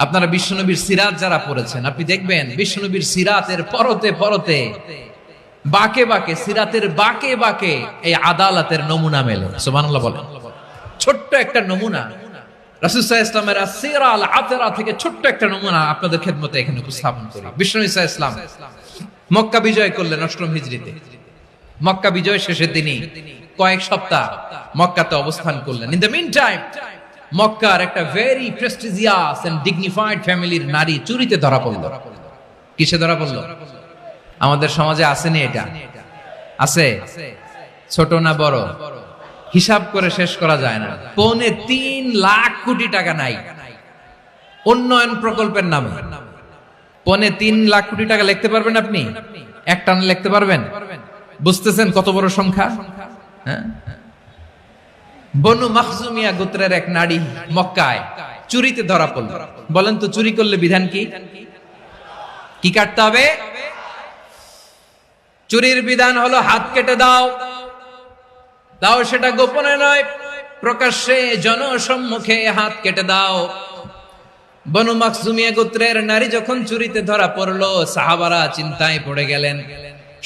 আপনারা বিশ্বনবীর সিরাত যারা পড়েছেন, আপনি দেখবেন বিশ্বনবীর সিরাতের পরতে পরতে বাকে বাকে, সিরাতের বাকে বাকে এই আদালতের নমুনা মেলে। সুবহানাল্লাহ বলেন। ছোট্ট একটা নমুনা রাসূল সাল্লাল্লাহু আলাইহি ওয়াসাল্লামের আসিরা আল আতরা থেকে ছোট্ট একটা নমুনা আপনাদের খেদমতে এখানে উপস্থাপন করি। বিশ্বনবী সাল্লাল্লাহু আলাইহি ওয়াসাল্লাম মক্কা বিজয় করলেন ৮ম হিজরিতে। মক্কা বিজয় শেষের দিনই কয়েক সপ্তাহ মক্কাতে অবস্থান করলেন। ইন দ্য মিন টাইম মক্কার একটা ভেরি প্রেস্টিজিয়াস এন্ড ডিগনিফাইড ফ্যামিলির নারী চুরিতে ধরা পড়ল। কিসে ধরা পড়ল? আমাদের সমাজে আসেনি এটা? আছে? ছোট না বড়? হিসাব করে শেষ করা যায় না। ৩.৫ লাখ কোটি টাকা নাই উন্নয়ন প্রকল্পের নামে। ৩.৫ লাখ কোটি টাকা লিখতে পারবেন আপনি? একটানে লিখতে পারবেন? বুঝতেছেন কত বড় সংখ্যা? হ্যাঁ, বনু মাখজুমিয়া গোত্রের এক নারী মক্কায় চুরিতে ধরা পড়ল। বলেন তো চুরি করলে বিধান কি? কি কাটতে হবে? চুরির বিধান হলো হাত কেটে দাও। দাও সেটা গোপনে নয়, প্রকাশ্যে জনসম্মুখে হাত কেটে দাও। বনু মাখজুমিয়া গোত্রের নারী যখন চুরিতে ধরা পড়লো, সাহাবারা চিন্তায় পড়ে গেলেন।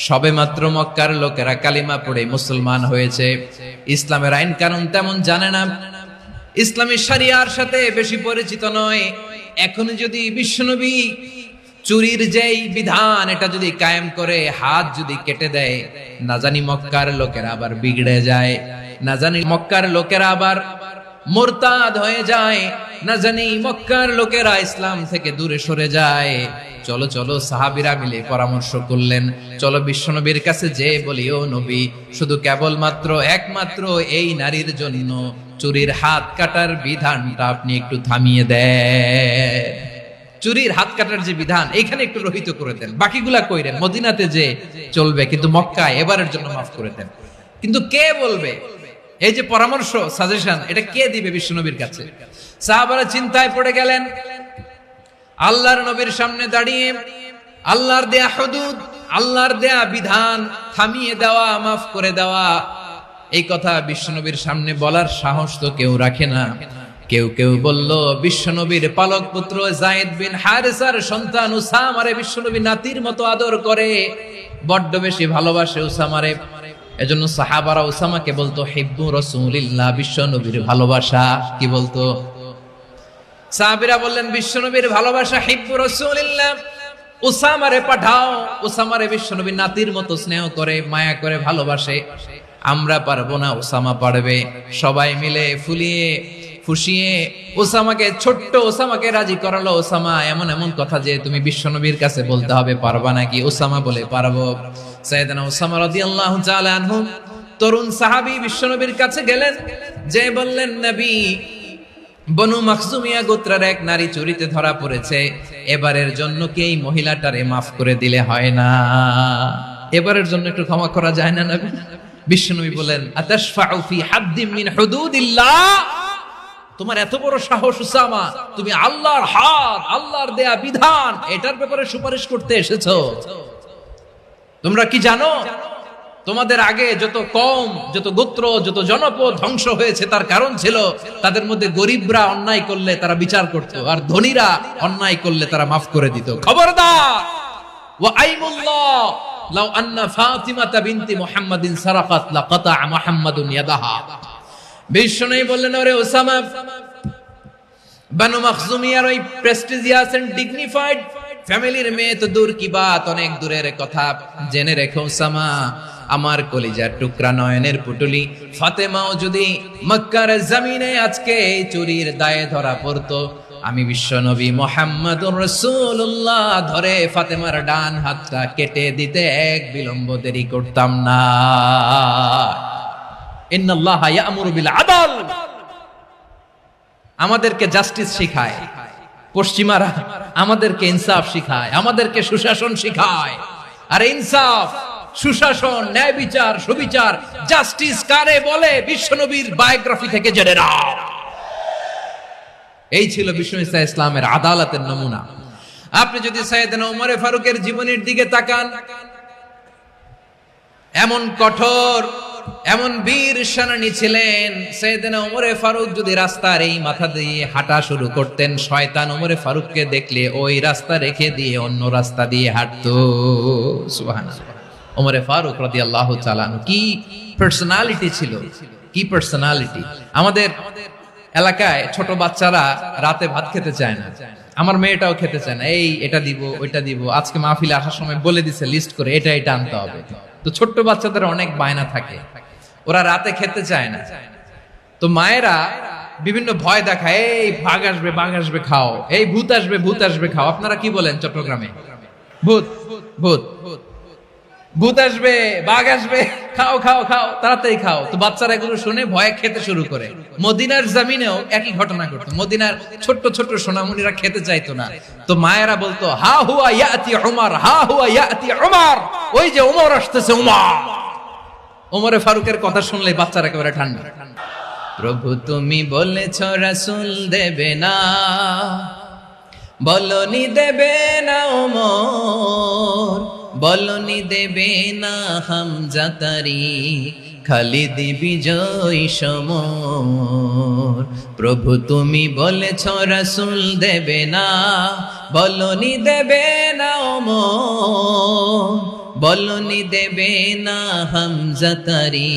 সবেমাত্র মক্কার লোকেরা কালিমা পড়ে মুসলমান হয়েছে, ইসলামের আইন কানুন তেমন জানে না, ইসলামী শরিয়ার সাথে বেশি পরিচিত নয়। এখন যদি বিশ্বনবী চুরির যেই বিধান এটা যদি কায়েম করে হাত যদি কেটে দেয়, না জানি মক্কার লোকেরা আবার বিগড়ে যায়, না জানি মক্কার লোকেরা আবার মুরতাদ হয়ে যায়, না জানি মক্কার লোকেরা ইসলাম থেকে দূরে সরে যায়। চলো চলো, সাহাবীরা মিলে পরামর্শ করলেন, চলো বিশ্বনবীর কাছে যে বলি, ও নবী, শুধু কেবলমাত্র একমাত্র এই নারীর জন্য চুরির হাত কাটার বিধানটা আপনি একটু থামিয়ে দেন। চুরির হাত কাটার যে বিধান এখানে একটু রহিত করে দেন, বাকিগুলা কইরেন মদিনাতে যে চলবে, কিন্তু মক্কায় এবারের জন্য মাফ করে দেন। কিন্তু কে বলবে? এই যে পরামর্শ, সাজেশন, এটা কে দিবে বিশ্বনবীর কাছে? সাহাবারা চিন্তায় পড়ে গেলেন। আল্লাহর নবীর সামনে দাঁড়িয়ে আল্লাহর দেয়া হুদুদ, আল্লাহর দেয়া বিধান থামিয়ে দেওয়া, মাফ করে দেওয়া, এই কথা বিশ্বনবীর সামনে বলার সাহস তো কেউ রাখে না। কেউ কেউ বলল, বিশ্বনবীর পালক পুত্র যায়েদ বিন হারেসার সন্তান উসামারে বিশ্বনবী নাতির মতো আদর করে, বড্ড বেশি ভালোবাসে উসামারে। এজন্য সাহাবারা উসামাকে বলতো হিব্বু রাসূলিল্লাহ, বিশ্বনবীর ভালোবাসা। কি বলতো? সাহাবীরা বললেন, বিশ্বনবীর ভালোবাসা হিব্বু রাসূলিল্লাহ, উসামারে পাঠাও। উসামারে বিশ্বনবী নাতির মতো স্নেহ করে, মায়া করে, ভালোবাসে। আমরা পারবো না, উসামা পারবে। সবাই মিলে ফুলিয়ে ফুসিয়ে ওসামাকে, ছোট্ট ওসামাকে রাজি করালো। ওসামা এমন এমন কথা যে তুমি বিশ্বনবীর কাছে বলতে হবে, পারবা নাকি? ওসামা বলে, পারবো। সাইয়েদনা ওসামা রাদিয়াল্লাহু তাআলা আনহু তরুণ সাহাবী বিশ্বনবীর কাছে গেলেন, যে বললেন, নবী, বনু মাখজুমিয়া গোত্রের এক নারী চুরিতে ধরা পড়েছে, এবারের জন্য কি এই মহিলাটারে মাফ করে দিলে হয় না? এবারের জন্য একটু ক্ষমা করা যায় না নবী? বিশ্বনবী বলেন, আতাশফাউ ফি হাদ্দিম মিন হুদুদিল্লাহ, তোমার এত বড় সাহস উসামা, তুমি আল্লাহর হাত, আল্লাহর দেয়া বিধান, এটার ব্যাপারে সুপারিশ করতে এসেছো? তোমরা কি জানো তোমাদের আগে যত কওম, যত গোত্র, যত জনপদ ধ্বংস হয়েছে তার কারণ ছিল তাদের মধ্যে গরিবরা অন্যায় করলে তারা বিচার করত, আর ধনীরা অন্যায় করলে তারা মাফ করে দিত। খবরদার! ওয়া আইমুল্লাহ লাউ আন্না ফাতিমাতা বিনতি মুহাম্মাদিন সারাকাত লাকাতা মুহাম্মাদুন ইয়াদাহা। বিশ্বনবী বললেন, ওরে ওসামা, বনু মাখজুমিয়ার ওই প্রেস্টিজিয়াস এন্ড ডিগনিফাইড ফ্যামিলির মেয়ে তো দূর কি বাত, অনেক দূরের কথা। জেনে রেখো ওসামা, আমার কলিজার টুকরা, নয়নের পুটুলি ফাতেমাও যদি মক্কার জমিনে আজকে এই চুরির দায়ে ধরা পড়তো, আমি বিশ্বনবী মুহাম্মাদুর রাসূলুল্লাহ ধরে ফাতেমার ডান হাতটা কেটে দিতে এক বিলম্ব দেরি করতাম না। ইন্নাল্লাহা ইয়া'মুরু বিল আদল, আমাদেরকে জাস্টিস শিখায়। পশ্চিমারা আমাদেরকে ইনসাফ শিখায়, আমাদেরকে সুশাসন শিখায়। আর ইনসাফ, সুশাসন, ন্যায় বিচার, সুবিচার, জাস্টিস কারে বলে বিশ্বনবীর বায়োগ্রাফি থেকে জেনে নাও। এই ছিল বিশ্বনবী সাল্লাল্লাহু আলাইহি ওয়াসাল্লামের আদালতের নমুনা। আপনি যদি সাইয়েদনা ওমর ফারুকের জীবনের দিকে তাকান, এমন কঠোর এমন বীর সেনানী ছিলেন, সাইয়েদনা ওমরে ফারুক যদি রাস্তার এই মাথা দিয়ে হাঁটা শুরু করতেন, শয়তান ওমরে ফারুককে দেখলে ওই রাস্তা রেখে দিয়ে অন্য রাস্তা দিয়ে হাঁটতো। সুবহানাল্লাহ। ওমরে ফারুক রাদিয়াল্লাহু তাআলা আনহু কি পার্সোনালিটি ছিল, কি পার্সোনালিটি। আমাদের এলাকায় ছোট বাচ্চারা রাতে ভাত খেতে চায় না, আমার মেয়েটাও খেতে চায় না, এই এটা দিব ওইটা দিব, আজকে মাহফিলে আসার সময় বলে দিছে লিস্ট করে এটা এটা আনতে হবে। তো ছোট্ট বাচ্চাদের অনেক বায়না থাকে, ওরা রাতে খেতে চায় না। তো মায়েরা বিভিন্ন ভয় দেখায়, এই বাঘ আসবে খাও, এই ভূত আসবে খাও। আপনারা কি বলেন চট্টগ্রামে? ভূত ভূত ভূত আসবে, বাঘ আসবে, খাও খাও খাও, তাড়াতাড়ি খাও। তো বাচ্চারা এগুলো শুনে ভয়ে খেতে শুরু করে। মদিনার জমিনেও একই ঘটনা ঘটতো, মদিনার ছোট্ট ছোট্ট সোনামণিরা খেতে চাইতো না। তো মায়েরা বলতো, হা হুয়া ইয়াতি উমর, হা হুয়া ইয়াতি উমর, ওই যে উমর আসতেছে, উমর। ওমরে ফারুকের কথা শুনলে বাচ্চারা একেবারে ঠান্ডা। প্রভু তুমি বলেছ রাসূল দেবে না, বলনি দেবে না ওমর, বলনি দেবে না হামজা তারি, খালিদ বিজয় সমর। প্রভু তুমি বলেছ রাসূল দেবে না, বলনি দেবে না ওমর, বলনি দেবে না হামজা তারি,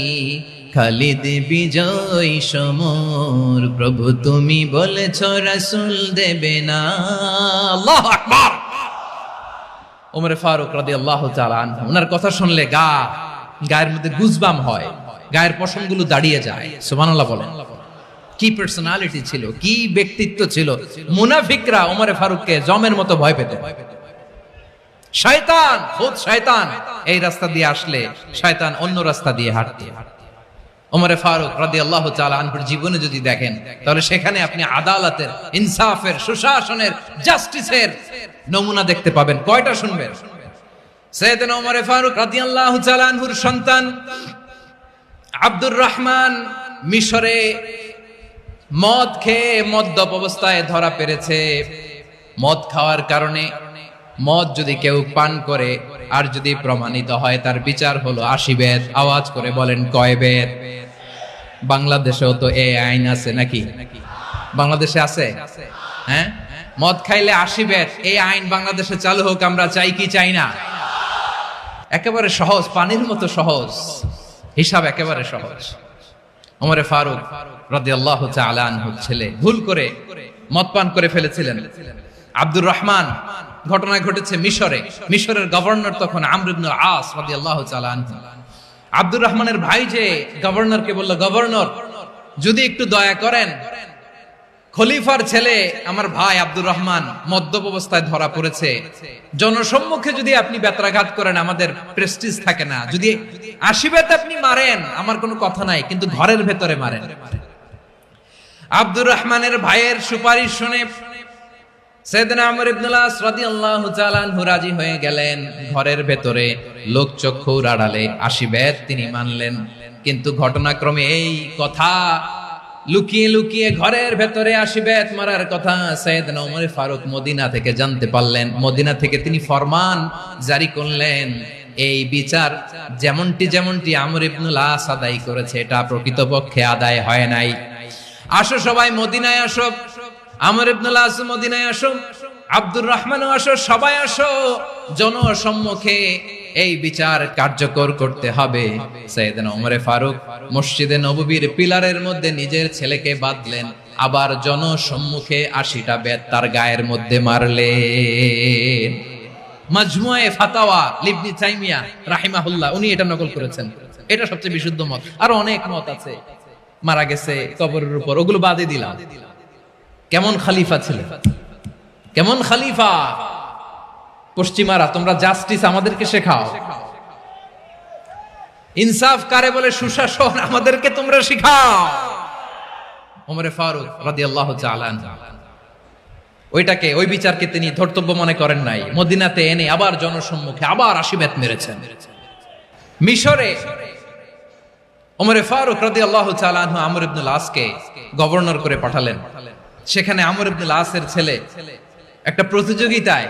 খালিদ বিজয় সমর। প্রভু তুমি বলেছ রাসূল দেবে না। আল্লাহু আকবার। ওমরে ফারুক রাদিয়াল্লাহু তাআলা আনহু, ওনার কথা শুনলে গায়ের মধ্যে গুজবাম হয়, গায়ের পশমগুলো দাঁড়িয়ে যায়। সুবহানাল্লাহ বলেন। কি পার্সোনালিটি ছিল, কি ব্যক্তিত্ব ছিল। মুনাফিকরা ওমরে ফারুককে জমের মতো ভয় পেত। শয়তান, খুদ শয়তান এই রাস্তা দিয়ে আসলে শয়তান অন্য রাস্তা দিয়ে হাঁটত। ওমরে ফারুক রাদিয়াল্লাহু তাআলা আনহুর জীবনে যদি দেখেন, তাহলে সেখানে আপনি আদালতের, ইনসাফের, সুশাসনের, জাস্টিসের নমুনা দেখতে পাবেন। কয়টা শুনবেন? সাইয়েদনা ওমরে ফারুক রাদিয়াল্লাহু তাআলা আনহুর সন্তান আব্দুর রহমান মিশরে মদ খেয়ে মদ্যপ অবস্থায় ধরা পড়েছে। মদ খাওয়ার কারণে, মদ যদি কেউ পান করে আর যদি প্রমাণিত হয়, তার বিচার হলো 80 বেত। আওয়াজ করে বলেন কয় বেত? বাংলাদেশেও তো এই আইন আছে নাকি? বাংলাদেশে আছে? হ্যাঁ, মদ খাইলে 80 বেত, এই আইন বাংলাদেশে চালু হোক, আমরা চাই কি চাই না? একেবারে সহজ, পানির মতো সহজ হিসাব, একেবারে সহজ। ওমরে ফারুক রাদিয়াল্লাহু তাআলা আনহু ছেলে ভুল করে মদ পান করে ফেলেছিলেন। আব্দুর রহমান, ঘটনা ঘটেছে মিশরে। মিশরের গভর্নর তখন আমর ইবনে আস রাদিয়াল্লাহু তাআলা আনহু। আব্দুর রহমানের ভাই যে গভর্নরকে বলল, গভর্নর যদি একটু দয়া করেন, খলিফার ছেলে আমার ভাই আব্দুর রহমান মদ্যপ অবস্থায় ধরা পড়েছে, জনসম্মুখে যদি আপনি বেত্রাঘাত করেন আমাদের প্রেস্টিজ থাকে না, যদি 80 বেত আপনি মারেন আমার কোনো কথা নাই, কিন্তু ঘরের ভেতরে মারেন। আব্দুর রহমানের ভাইয়ের সুপারিশ শুনে সাইয়েদনা আমর ইবনে আস রাদিয়াল্লাহু তাআলা আনহু রাজি হয়ে গেলেন। ঘরের ভেতরে লোকচক্ষুর আড়ালে 80 বেত তিনি মানলেন। কিন্তু ঘটনাক্রমে এই কথা লুকিয়ে লুকিয়ে ঘরের ভেতরে 80 বেত মারার কথা সাইয়েদনা ওমর ফারুক মদিনা থেকে জানতে পারলেন। মদিনা থেকে তিনি ফরমান জারি করলেন, এই বিচার যেমনটি আমর ইবনে আস আদায় করেছে, এটা প্রকৃতপক্ষে আদায় হয় নাই। আসো সবাই মদিনায় আসো, আমর ইবনে আস মদিনায় আসো, আব্দুর রহমানও আসো, সবাই আসো, জনসম্মুখে এই বিচার কার্যকর করতে হবে। সাইয়েদনা ওমর ফারুক মসজিদে নববীর পিলারের মধ্যে নিজের ছেলেকে বাঁধলেন, আবার জনসম্মুখে 80টা বেত তার গায়ের মধ্যে মারলেন। মাজমুয়ে ফাতাওয়া ইবনে তাইমিয়া রাহিমাহুল্লাহ উনি এটা নকল করেছেন। এটা সবচেয়ে বিশুদ্ধ মত, আর অনেক মত আছে। মারা গেছে কবরের উপর, ওগুলো বাদে দিলাম। কেমন খলিফা ছিলেন, কেমন খলিফা! পশ্চিমারা তোমরা জাস্টিস আমাদেরকে শেখাও, ইনসাফ কারে বলে, সুশাসন আমাদেরকে তোমরা শিখাও। ওমরে ফারুক রাদিয়াল্লাহু তাআলা আনহু ওইটাকে, ওই বিচারকে তিনি ধর্তব্য মনে করেন নাই। মদিনাতে এনে আবার জনসম্মুখে আবার 80 বেত মেরেছেন। মিশরে ওমরে ফারুক রাদিয়াল্লাহু তাআলা আনহু আমর ইবনে আসকে গভর্নর করে পাঠালেন। সেখানে আমর ইবনে আসের ছেলে একটা প্রতিযোগিতায়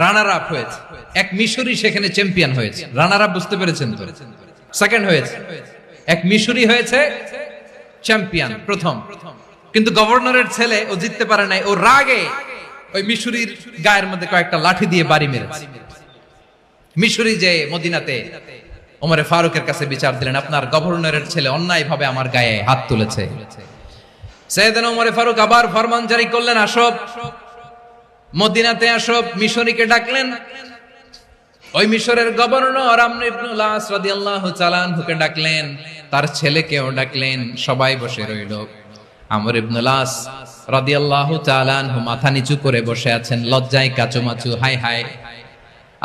রানার আপ হয়েছে। এক মিশরি সেখানে চ্যাম্পিয়ন হয়েছে। রানার আপ বুঝতে পেরেছেন তো? সেকেন্ড হয়েছে। এক মিশরি হয়েছে চ্যাম্পিয়ন প্রথম, কিন্তু গভর্নরের ছেলে ও জিততে পারে নাই। ও রাগে ওই মিশরির গায়ের মধ্যে কয়েকটা লাঠি দিয়ে বাড়ি মেরেছে। মিশরি যে মদিনাতে ওমরে ফারুকের কাছে বিচার দিলেন, আপনার গভর্নরের ছেলে অন্যায়ভাবে আমার গায়ে হাত তুলেছে। সাইয়েদনা ওমরে ফারুক আবার ফরমান জারি করলেন, আসো মদিনাতে আসো। মিশরীকে ডাকলেন। ওই মিশরের গভর্নর আমর ইবনুল আস রাদিয়াল্লাহু তাআলা আনহুকে ডাকলেন, তার ছেলেকেও ডাকলেন। সবাই বসে রইল। আমর ইবনুল আস রাদিয়াল্লাহু তাআলা আনহু মাথা নিচু করে বসে আছেন, লজ্জায় কাচুমাচু। হায় হায়,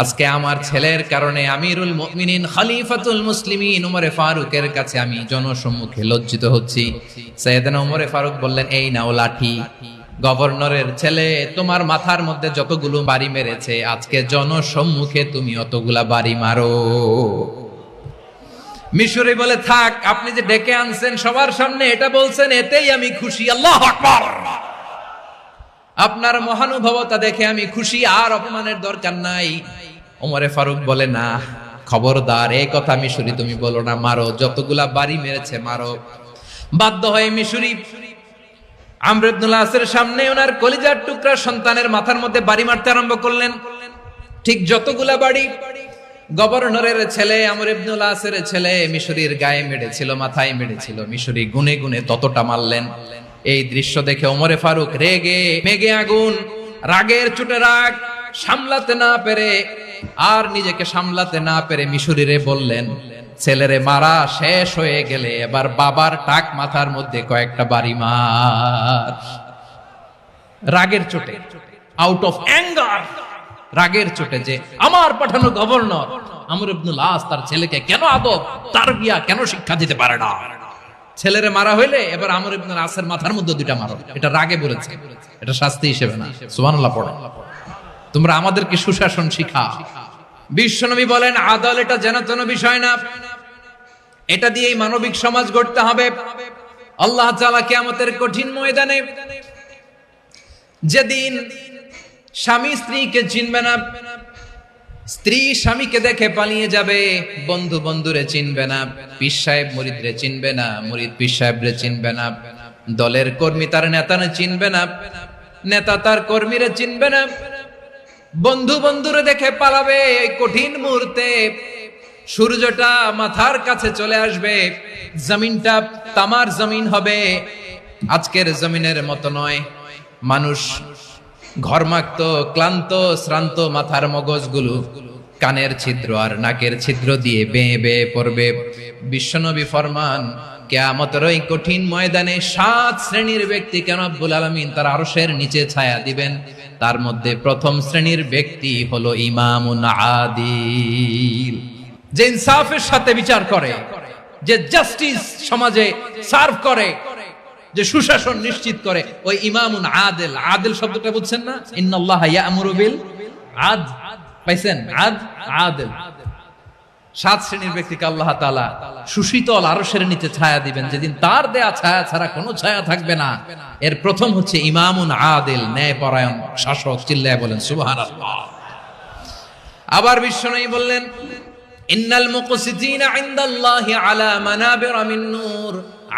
আজকে আমার ছেলের কারণে আমিরুল মুমিনিন খলিফাতুল মুসলিমিন ওমরে ফারুকের কাছে আমি জনসম্মুখে লজ্জিত হচ্ছি। সাইয়েদনা ওমরে ফারুক বললেন, এই নাও লাঠি। গভর্নরের ছেলে তোমার মাথার মধ্যে যতগুলো বাড়ি মেরেছে, আজকে জনসম্মুখে তুমি অতগুলা বাড়ি মারো। মিশরি বলে, থাক, আপনি যে ডেকে আনছেন সবার সামনে এটা বলছেন, এতেই আমি খুশি। আল্লাহু আকবার। আপনার মহানুভবতা দেখে আমি খুশি, আর অপমানের দরকার নাই। ওমরে ফারুক বলে, না, খবরদার, এই কথা মিশরি তুমি বলো না, মারো, যতগুলা বাড়ি মেরেছে মারো। বাধ্য হয়ে মিশরি আমর ইবনুল আসের সামনে ওনার কলিজার টুকরা সন্তানের মাথার মধ্যে বাড়ি মারতে আরম্ভ করলেন। ঠিক যতগুলা বাড়ি গভর্নরের ছেলে আমর ইবনুল আসের ছেলে মিশরির গায়ে মেরেছিল, মাথায় মেরেছিল, মিশরি গুনে গুনে ততটা মারলেন। এই দৃশ্য দেখে ওমরে ফারুক রেগে মেগে আগুন, রাগের চোটে রাগ সামলাতে না পেরে, আর নিজেকে সামলাতে না পেরে মিশরিরে বললেন, ছেলেরে মারা শেষ হয়ে গেলে এবার বাবার টাক মাথার মধ্যে কয়েকটা বাড়ি মার। রাগের চোটে, আউট অফ অ্যাঙ্গার, রাগের চোটে, যে আমার পাঠানো গভর্নর আমর ইবনুল আস তার ছেলেকে কেন আদব তারবিয়া কেন শিক্ষা দিতে পারে না। ছেলেরে মারা হইলে এবার আমর ইবনুল আসের মাথার মধ্যে দুইটা মারো। এটা রাগে বলেছে, এটা শাস্তি হিসেবে না। সুবহানাল্লাহ পড়ো। তোমরা আমাদেরকে সুশাসন শিখাও। বিশ্বনবী বলেন, আদল এটা যেন তেন বিষয় না, এটা দিয়েই মানবিক সমাজ গড়তে হবে। আল্লাহ তাআলা কিয়ামতের কঠিন ময়দানে, যেদিন স্বামী স্ত্রীকে চিনবে না, স্ত্রী স্বামীকে দেখে পালিয়ে যাবে, বন্ধু বন্ধুরে চিনবে না, পীর সাহেব মুরিদরে চিনবে না, মুরিদ পীর সাহেবরে চিনবে না, দলের কর্মী তার নেতারে চিনবে না, নেতা তার কর্মীরে চিনবে না, বন্ধু বন্ধুরে দেখে পালাবে। এই কঠিন মুহূর্তে সূর্যটা মাথার কাছে চলে আসবে, জমিনটা তামার জমিন হবে। আজকের জমিনের মতো নয়। মানুষ ঘর্মাক্ত, ক্লান্ত, শ্রান্ত মাথার মগজগুলো কানের ছিদ্র আর নাকের ছিদ্র দিয়ে বেয়ে বেয়ে পড়বে। বিশ্বনবী ফরমান, কিয়ামতের ওই কঠিন ময়দানে 7 শ্রেণীর ব্যক্তিকে রব্বুল আলামিন তার আরশের নিচে ছায়া দিবেন। তার মধ্যে প্রথম শ্রেণীর ব্যক্তি হলো ইমামুন আদিল, যে ইনসাফের সাথে বিচার করে, যে জাস্টিস সমাজে সার্ভ করে, যে সুশাসন নিশ্চিত করে, ওই ইমামুন আদিল। আদিল শব্দটা বুঝছেন না? ইন্নাল্লাহা ইয়া'মুরু বিল আদল, পাইছেন? আদিল। 7 শ্রেণীর ব্যক্তিকে আল্লাহ তাআলা সুশীতল আরশের নিচে ছায়া দিবেন, যেদিন তার দেয়া ছায়া ছাড়া কোনো ছায়া থাকবে না। এর প্রথম হচ্ছে ইমামুন আদিল, ন্যায়পরায়ণ শাসক। চিল্লায় বলেন সুবহানাল্লাহ। আবার বিশ্বনবী বললেন, ইন্নাল মুকসিতিনা ইনদাল্লাহি আলা মানাবির মিন নূর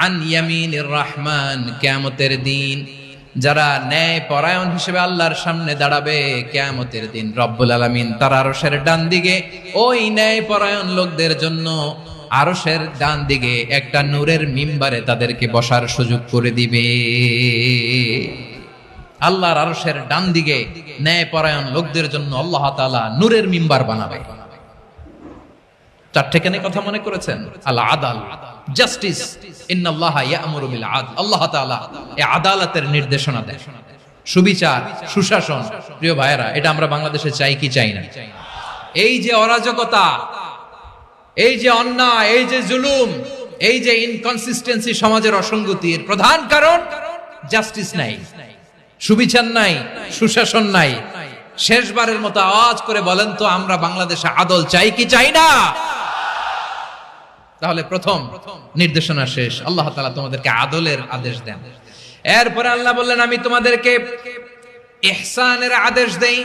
আন ইয়ামিনির রহমান। কিয়ামতের দিন যারা ন্যায় পরায়ণ হিসেবে আল্লাহর সামনে দাঁড়াবে, কিয়ামতের দিন রব্বুল আলামিন তার আরশের ডান দিকে ওই ন্যায় পরায়ণ লোকদের জন্য আরশের ডান দিকে একটা নূরের মিম্বারে তাদেরকে বসার সুযোগ করে দিবে। আল্লাহর আরশের ডান দিকে ন্যায় পরায়ণ লোকদের জন্য আল্লাহ তাআলা নূরের মিম্বার বানাবে। 4টে কেন কথা মনে করেছেন? আল আদাল, জাস্টিস। ইন্নাল্লাহা ইয়া'মুরু বিল আদল। আল্লাহ তাআলা এই আদালতের নির্দেশনা দেন, সুবিচার, সুশাসন। প্রিয় ভাইয়েরা, এটা আমরা বাংলাদেশে চাই কি চাই না? এই যে অরাজকতা, এই যে অন্যায়, এই যে জুলুম, এই যে ইনকনসিস্টেন্সি সমাজের অসঙ্গতির প্রধান কারণ জাস্টিস নাই, সুবিচার নাই, সুশাসন নাই। শেষবারের মতো আওয়াজ করে বলেন তো, আমরা বাংলাদেশে আদল চাই কি চাই না? তাহলে প্রথম নির্দেশনা শেষ। আল্লাহ তাআলা তোমাদেরকে আদলের আদেশ দেন। এরপরে আল্লাহ বললেন, আমি তোমাদেরকে ইহসানের আদেশ দেই।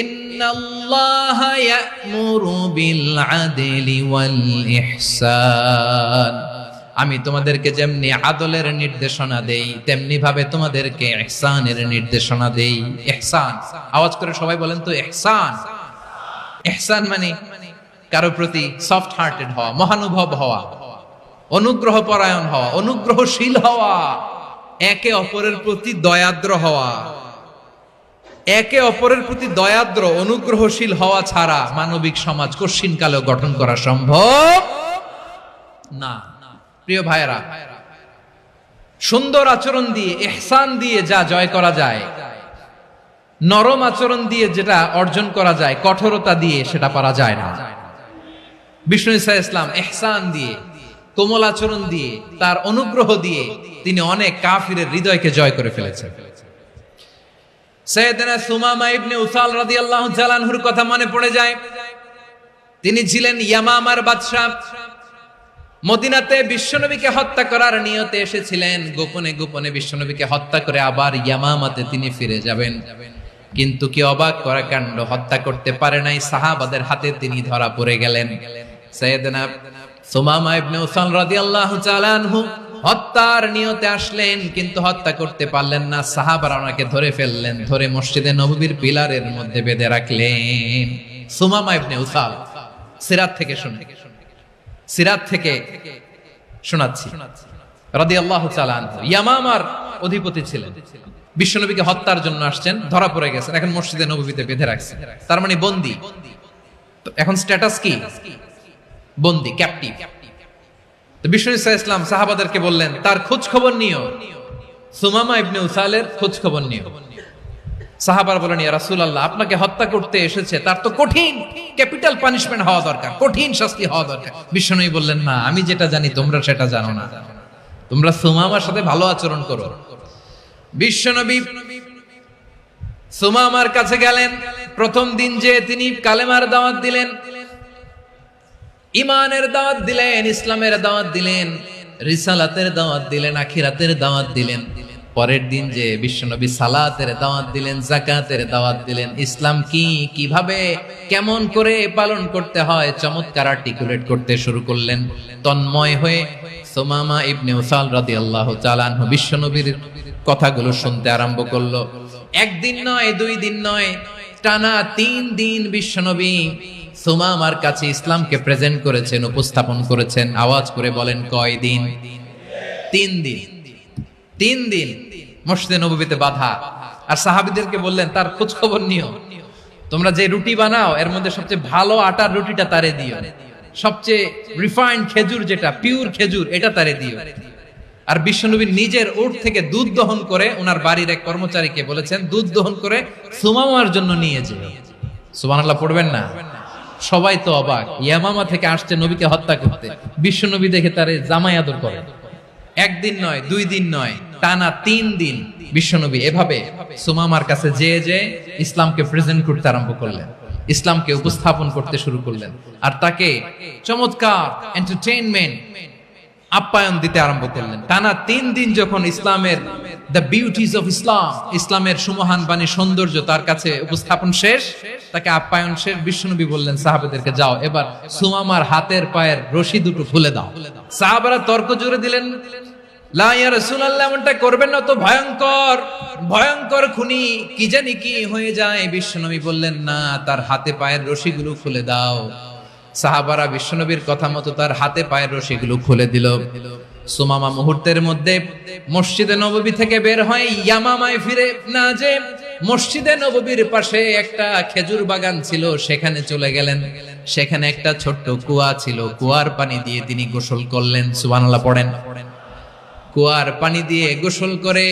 ইন্নাল্লাহা ইয়া'মুরু বিল আদলি ওয়াল ইহসান। আমি তোমাদেরকে যেমনি আদলের নির্দেশনা দেই তেমনি ভাবে তোমাদেরকে ইহসানের নির্দেশনা দেই। ইহসান, আওয়াজ করে সবাই বলেন তো ইহসান। ইহসান মানে কারো প্রতি সফট হার্টেড হওয়া, মহানুভব হওয়া, অনুগ্রহ পরায়ণ হওয়া, অনুগ্রহশীল হওয়া, একে অপরের প্রতি দয়াদ্র হওয়া। একে অপরের প্রতি দয়াদ্র অনুগ্রহশীল হওয়া ছাড়া মানবিক সমাজ কশিনকালেও গঠন করা সম্ভব না। প্রিয় ভাইরা, সুন্দর আচরণ দিয়ে, ইহসান দিয়ে যা জয় করা যায়, নরম আচরণ দিয়ে যেটা অর্জন করা যায়, কঠোরতা দিয়ে সেটা পারা যায় না। বিষ্ণু ঈসা ইসলাম ইহসান দিয়ে, কোমল আচরণ দিয়ে, তার অনুগ্রহ দিয়ে তিনি অনেক কাফিরের হৃদয়কে জয় করে ফেলেছেন। সাইয়েদনা সুমামা ইবনে উসাল রাদিয়াল্লাহু তাআলা আনহুর কথা মনে পড়ে যায়। তিনি ছিলেন ইয়ামামার বাদশা। মদিনাতে বিশ্বনবীকে হত্যা করার নিয়তে এসেছিলেন। গোপনে গোপনে বিশ্বনবীকে হত্যা করে আবার ইয়ামামাতে তিনি ফিরে যাবেন। কিন্তু কি অবাক করা কাণ্ড, হত্যা করতে পারে নাই, সাহাবাদের হাতে তিনি ধরা পড়ে গেলেন। সাইয়েদনা সুমামা ইবনে উসাল রাদিয়াল্লাহু তাআলা আনহু হত্যার নিয়তে আসলেন, কিন্তু হত্যা করতে পারলেন না। সাহাবারা ওনাকে ধরে ফেললেন, ধরে মসজিদে নববীর পিলারের মধ্যে বেঁধে রাখলেন। সুমামা ইবনে উসাল, সিরাত থেকে শুনে, সিরাত থেকে শোনাচ্ছি, রাদিয়াল্লাহু তাআলা আনহু ইয়ামামার অধিপতি ছিলেন। বিশ্বনবীকে হত্যার জন্য আসছেন, ধরা পড়ে গেছেন, এখন মসজিদে নববীতে বেঁধে রাখছেন। তার মানে বন্দী। এখন স্ট্যাটাস কি? বন্দী, ক্যাপটিভ। তো বিষ্ণু ঈসা ইসলাম সাহাবাদেরকে বললেন তার খোঁজ খবর নিও, সুমামা ইবনে উসালের খোঁজ খবর নিও। সাহাবারা বলেন, ইয়া রাসূলুল্লাহ, আপনাকে হত্যা করতে এসেছে, তার তো কঠিন ক্যাপিটাল পানিশমেন্ট হওয়া দরকার, কঠিন শাস্তি হওয়া দরকার। বিশ্বনবী বললেন, না, আমি যেটা জানি তোমরা সেটা জানো না, তোমরা সুমামার সাথে ভালো আচরণ করো। বিশ্বনবী সুমামার কাছে গেলেন। প্রথম দিন যে তিনি কালেমার দাওয়াত দিলেন, ইমানের দাওয়াত দিলেন, ইসলামের দাওয়াত দিলেন, রিসালাতের দাওয়াত দিলেন, আখিরাতের দাওয়াত দিলেন। পরের দিন যে বিশ্বনবী সালাতের দাওয়াত দিলেন, যাকাতের দাওয়াত দিলেন, ইসলাম কি, কিভাবে, কেমন করে পালন করতে হয় চমৎকার আর্টিকুলেট করতে শুরু করলেন। তন্ময় হয়ে সুমামা ইবনে উসাল রাদিয়াল্লাহু তাআলা আনহু বিশ্বনবীর কথাগুলো শুনতে আরম্ভ করলো। একদিন নয়, দুই দিন নয়, টানা 3 দিন বিশ্বনবী সুমামার কাছে ইসলামকে প্রেজেন্ট করেছেন, উপস্থাপন করেছেন। আওয়াজ করে বলেন, কয় দিন? 3 দিন। 3 দিন মসজিদে নববীতে বাধা। আর সাহাবীদেরকে বললেন তার খোঁজ খবর নিও, তোমরা যে রুটি বানাও এর মধ্যে সবচেয়ে ভালো আটার রুটিটা তারে দিও, সবচেয়ে রিফাইন্ড খেজুর, যেটা পিওর খেজুর, এটা তারে দিও। আর বিশ্বনবী নিজের উট থেকে দুধ দহন করে ওনার বাড়ির এক কর্মচারীকে বলেছেন দুধ দহন করে সুমামার জন্য নিয়ে যেও। সুবহানাল্লাহ পড়বেন না? সবাই তো অবাক, ইয়ামামা থেকে আসছে নবীকে হত্যা করতে, বিশ্বনবী দেখে তারে জামাই আদর করে। একদিন নয়, 2 দিন নয়, টানা 3 দিন বিশ্বনবী এভাবে সুমামার কাছে যে ইসলামকে প্রেজেন্ট করতে আরম্ভ করলেন, ইসলামকে উপস্থাপন করতে শুরু করলেন। আর তাকে চমৎকার এন্টারটেইনমেন্ট, আপ্যায়ন দিতে আরম্ভ করলেন। টানা 3 দিন যখন ইসলামের দ্য বিউটিজ অফ ইসলাম, ইসলামের সুমহান বাণী, সৌন্দর্য তার কাছে উপস্থাপন শেষ, তাকে আপ্যায়ন শেষ, বিশ্বনবী বললেন সাহাবাদেরকে, যাও এবার সুমামার হাতের পায়ের রশি দুটো খুলে দাও। সাহাবারা তর্ক জুড়ে দিলেন, লা ইয়া রাসূলুল্লাহ, এমনটা করবেন না, তো ভয়ঙ্কর ভয়ঙ্কর খুনি, কি জানি কি হয়ে যায়। বিশ্বনবী বললেন, না, তার হাতে পায়ের রশিগুলো খুলে দাও। সাহাবারা বিশ্বনবীর কথা মতো তার হাতে পায়ের রশিগুলো খুলে দিল। সুমামা মুহূর্তের মধ্যে মসজিদে নববী থেকে বের হয়, ইয়ামামায় ফিরে না যে মসজিদে নববীর পাশে একটা খেজুর বাগান ছিল সেখানে চলে গেলেন। সেখানে একটা ছোট্ট কুয়া ছিল, কুয়ার পানি দিয়ে তিনি গোসল করলেন। সুবহানাল্লাহ পড়েন। কুয়ার পানি দিয়ে গোসল করে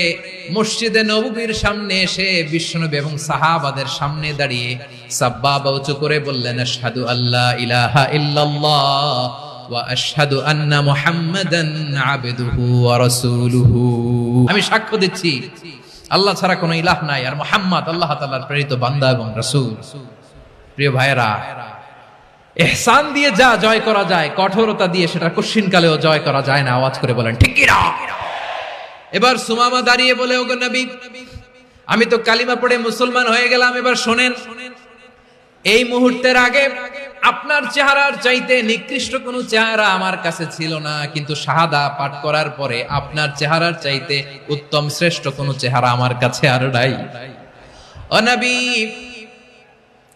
মসজিদে নববীর সামনে এসে বিশ্বনবী এবং সাহাবাদের সামনে দাঁড়িয়ে সাব্বাবা উঁচু করে বললেন, আশহাদু আল্লা ইলাহা ইল্লাল্লাহ ওয়া আশহাদু আন্না মুহাম্মাদান আবদুহু ওয়া রাসূলুহু। আমি সাক্ষ্য দিচ্ছি আল্লাহ ছাড়া কোনো ইলাহ নাই, আর মুহাম্মদ আল্লাহ তাআলার প্রেরিত বান্দা এবং রাসূল। প্রিয় ভাইরা, ইহসান দিয়ে যা জয় করা যায়, কঠোরতা দিয়ে সেটা কঠিনকালেও জয় করা যায় না। আওয়াজ করে বলেন ঠিক কি না? এবার সুমামা দাঁড়িয়ে বলে, ওগো নবী, আমি তো কালিমা পড়ে মুসলমান হয়ে গেলাম, এবার শোনেন, এই মুহূর্তের আগে আপনার চেহারার চাইতে নিকৃষ্ট কোনো চেহারা আমার কাছে ছিল না, কিন্তু শাহাদা পাঠ করার পরে আপনার চেহারার চাইতে উত্তম শ্রেষ্ঠ কোনো চেহারা আমার কাছে আর নাই। ও নবী,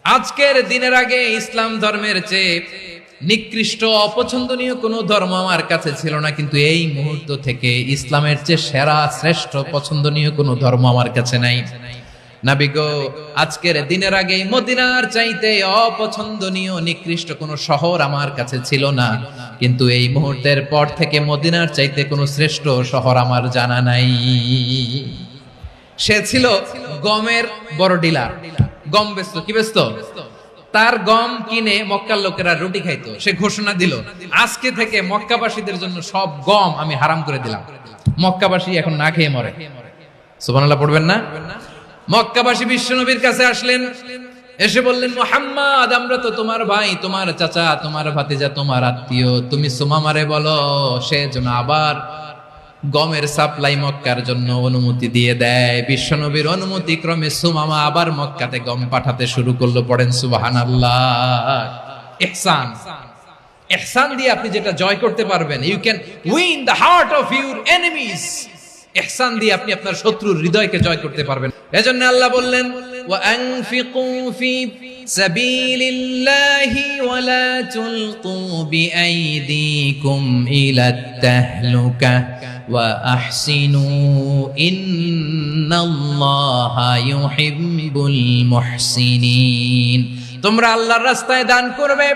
আজকের দিনের আগে ইসলাম ধর্মের চেয়ে নিকৃষ্ট অপছন্দনীয় কোনো ধর্ম আমার কাছে ছিল না, কিন্তু এই মুহূর্ত থেকে ইসলামের চেয়ে সেরা শ্রেষ্ঠ পছন্দনীয় কোনো ধর্ম আমার কাছে নাই। নবী গো, আজকের দিনের আগে মদিনার চাইতে অপছন্দনীয় নিকৃষ্ট কোনো শহর আমার কাছে ছিল না, কিন্তু এই মুহূর্তের পর থেকে মদিনার চাইতে কোনো শ্রেষ্ঠ শহর আমার জানা নাই। সে ছিল গমের বড় ডিলার, গম বেচতো। কি বেচতো? তার গম কিনে মক্কার লোকেরা রুটি খাইতো। সে ঘোষণা দিল, আজকে থেকে মক্কাবাসীদের জন্য সব গম আমি হারাম করে দিলাম, মক্কাবাসী এখন না খেয়ে মরে। সুবহানাল্লাহ পড়বেন না? মক্কাবাসী বিশ্বনবীর কাছে আসলেন, এসে বললেন, মুহাম্মদ, আমরা তো তোমার ভাই, তোমার চাচা, তোমার ভাতিজা, তোমার আত্মীয়, তুমি সুমামারে বলো সে যেন আবার গমের সাপ্লাই মক্কার জন্য অনুমতি দিয়ে দেয়। বিশ্বনবীর অনুমতি ক্রমে সুমামা আবার মক্কাতে গম পাঠাতে শুরু করলো। পড়েন সুবহানাল্লাহ। ইহসান, ইহসান দিয়ে আপনি যেটা জয় করতে পারবেন, you can win the heart of your enemies. ইহসান দিয়ে আপনি আপনার শত্রুর হৃদয়কে জয় করতে পারবেন। এজন্য আল্লাহ বললেন, ওয়া আনফিকু ফি সাবিলিল্লাহি ওয়া লা তুলকু বিআইদিকুম ইলাত তাহলুকা ওয়া আহসিনু ইন্নাল্লাহা ইউহিব্বুল মুহসিনিন। তোমরা আল্লাহর রাস্তায় দান করবে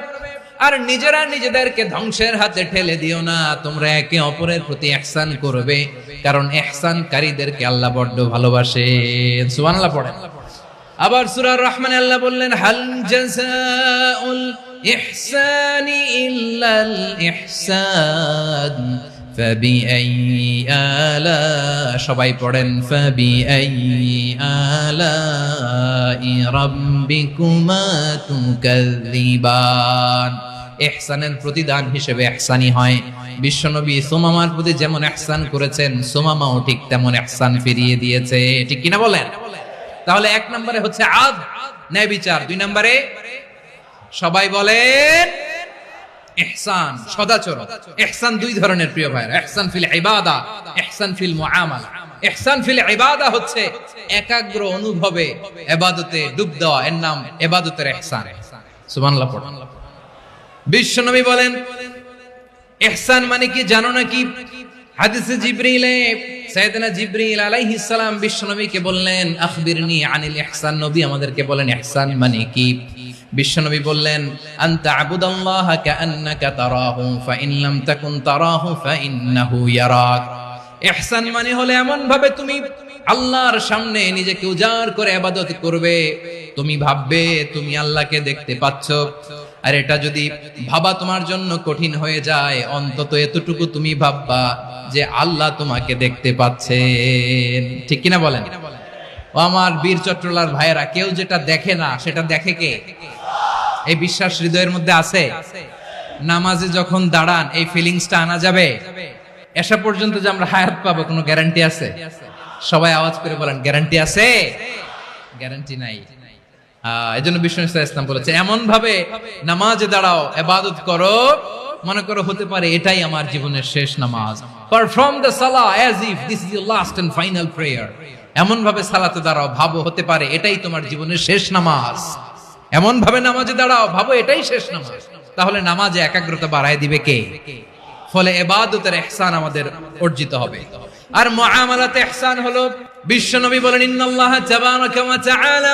আর নিজেরা নিজেদেরকে ধ্বংসের হাতে ঠেলে দিও না। তোমরা একে অপরের প্রতি ইহসান করবে, কারণ ইহসানকারীদেরকে আল্লাহ বড় ভালোবাসেন। সুবহানাল্লাহ পড়েন। আবার সূরা রহমানে আল্লাহ বললেন, হাল জাযাউল ইহসানি ইল্লাল ইহসান ফাবিআইয়ি আলা, সবাই পড়েন, ফাবিআইয়ি আলাই রাব্বিকুমা তুকাযযিবান। ইহসানের প্রতিদান হিসেবে ইহসানি হয়। বিশ্বনবী সুমামার প্রতি যেমন ইহসান করেছেন, সুমামাও ঠিক তেমন ইহসান ফিরিয়ে দিয়েছে। ঠিক কিনা বলেন? তাহলে এক নম্বরে হচ্ছে আদ, ন্যায় বিচার। দুই নম্বরে সবাই বলেন ইহসান, সদাচরণ। ইহসান দুই ধরনের প্রিয় ভাইরা, ইহসান ফিল ইবাদা, ইহসান ফিল মুআমালা। ইহসান ফিল ইবাদা হচ্ছে একাগ্র অনুভবে ইবাদতে ডুব দেওয়া, এর নাম ইবাদতের ইহসান। সুবহানাল্লাহ পড়ুন। বিশ্বনবী বলেন, ইহসান মানে কি জানো নাকি? হাদিসে জিবরিলে সাইয়েদনা জিবরিল আলাইহিস সালাম বিশ্বনবীকে বললেন, আখবিরনি আনিল ইহসান। নবী আমাদেরকে বলেন ইহসান মানে কি? বিশ্বনবী বললেন, আনতা আবুদাল্লাহা কাআন্নাকা তারাহু ফাইন লাম তাকুন তারাহু ফাইন্নাহু ইয়ারাক। ইহসান মানে হলো এমন ভাবে তুমি আল্লাহর সামনে নিজেকে উজাড় করে ইবাদত করবে, তুমি ভাববে তুমি আল্লাহকে দেখতে পাচ্ছ। আর এটা যদি ভাবা তোমার জন্য কঠিন হয়ে যায়, অন্তত এতটুকু তুমি ভাববা যে আল্লাহ তোমাকে দেখতে পাচ্ছেন। ঠিক কিনা বলেন? ও আমার বীর চট্টলার ভাইয়েরা, কেউ যেটা দেখে না সেটা দেখে কে? এই বিশ্বাস হৃদয়ের মধ্যে আছে? নামাজে যখন দাঁড়ান এই ফিলিংসটা আনা যাবে? এসা পর্যন্ত যে আমরা হায়াত পাবো কোনো গ্যারান্টি আছে? সবাই আওয়াজ করে বলেন, গ্যারান্টি আছে? গ্যারান্টি নাই। এজন্য বিষ্ণু ইসলাম বলেছে, এমন ভাবে নামাজে দাঁড়াও, ইবাদত করো, মনে করো হতে পারে এটাই আমার জীবনের শেষ নামাজ। Perform the salah as if this is your last and final prayer. এমন ভাবে সালাতে দাঁড়াও, ভাবো হতে পারে এটাই তোমার জীবনের শেষ নামাজ। এমন ভাবে নামাজে দাঁড়াও, ভাবো এটাই শেষ নামাজ। তাহলে নামাজে একাগ্রতা বাড়ায় দিবে কে? ফলে ইবাদতের ইহসান আমাদের অর্জিত হবে। আর মুআমালাতে ইহসান হলো, বিশ্বনবী বলেন, ইন্নাল্লাহা তাবারাকা ওয়া তাআলা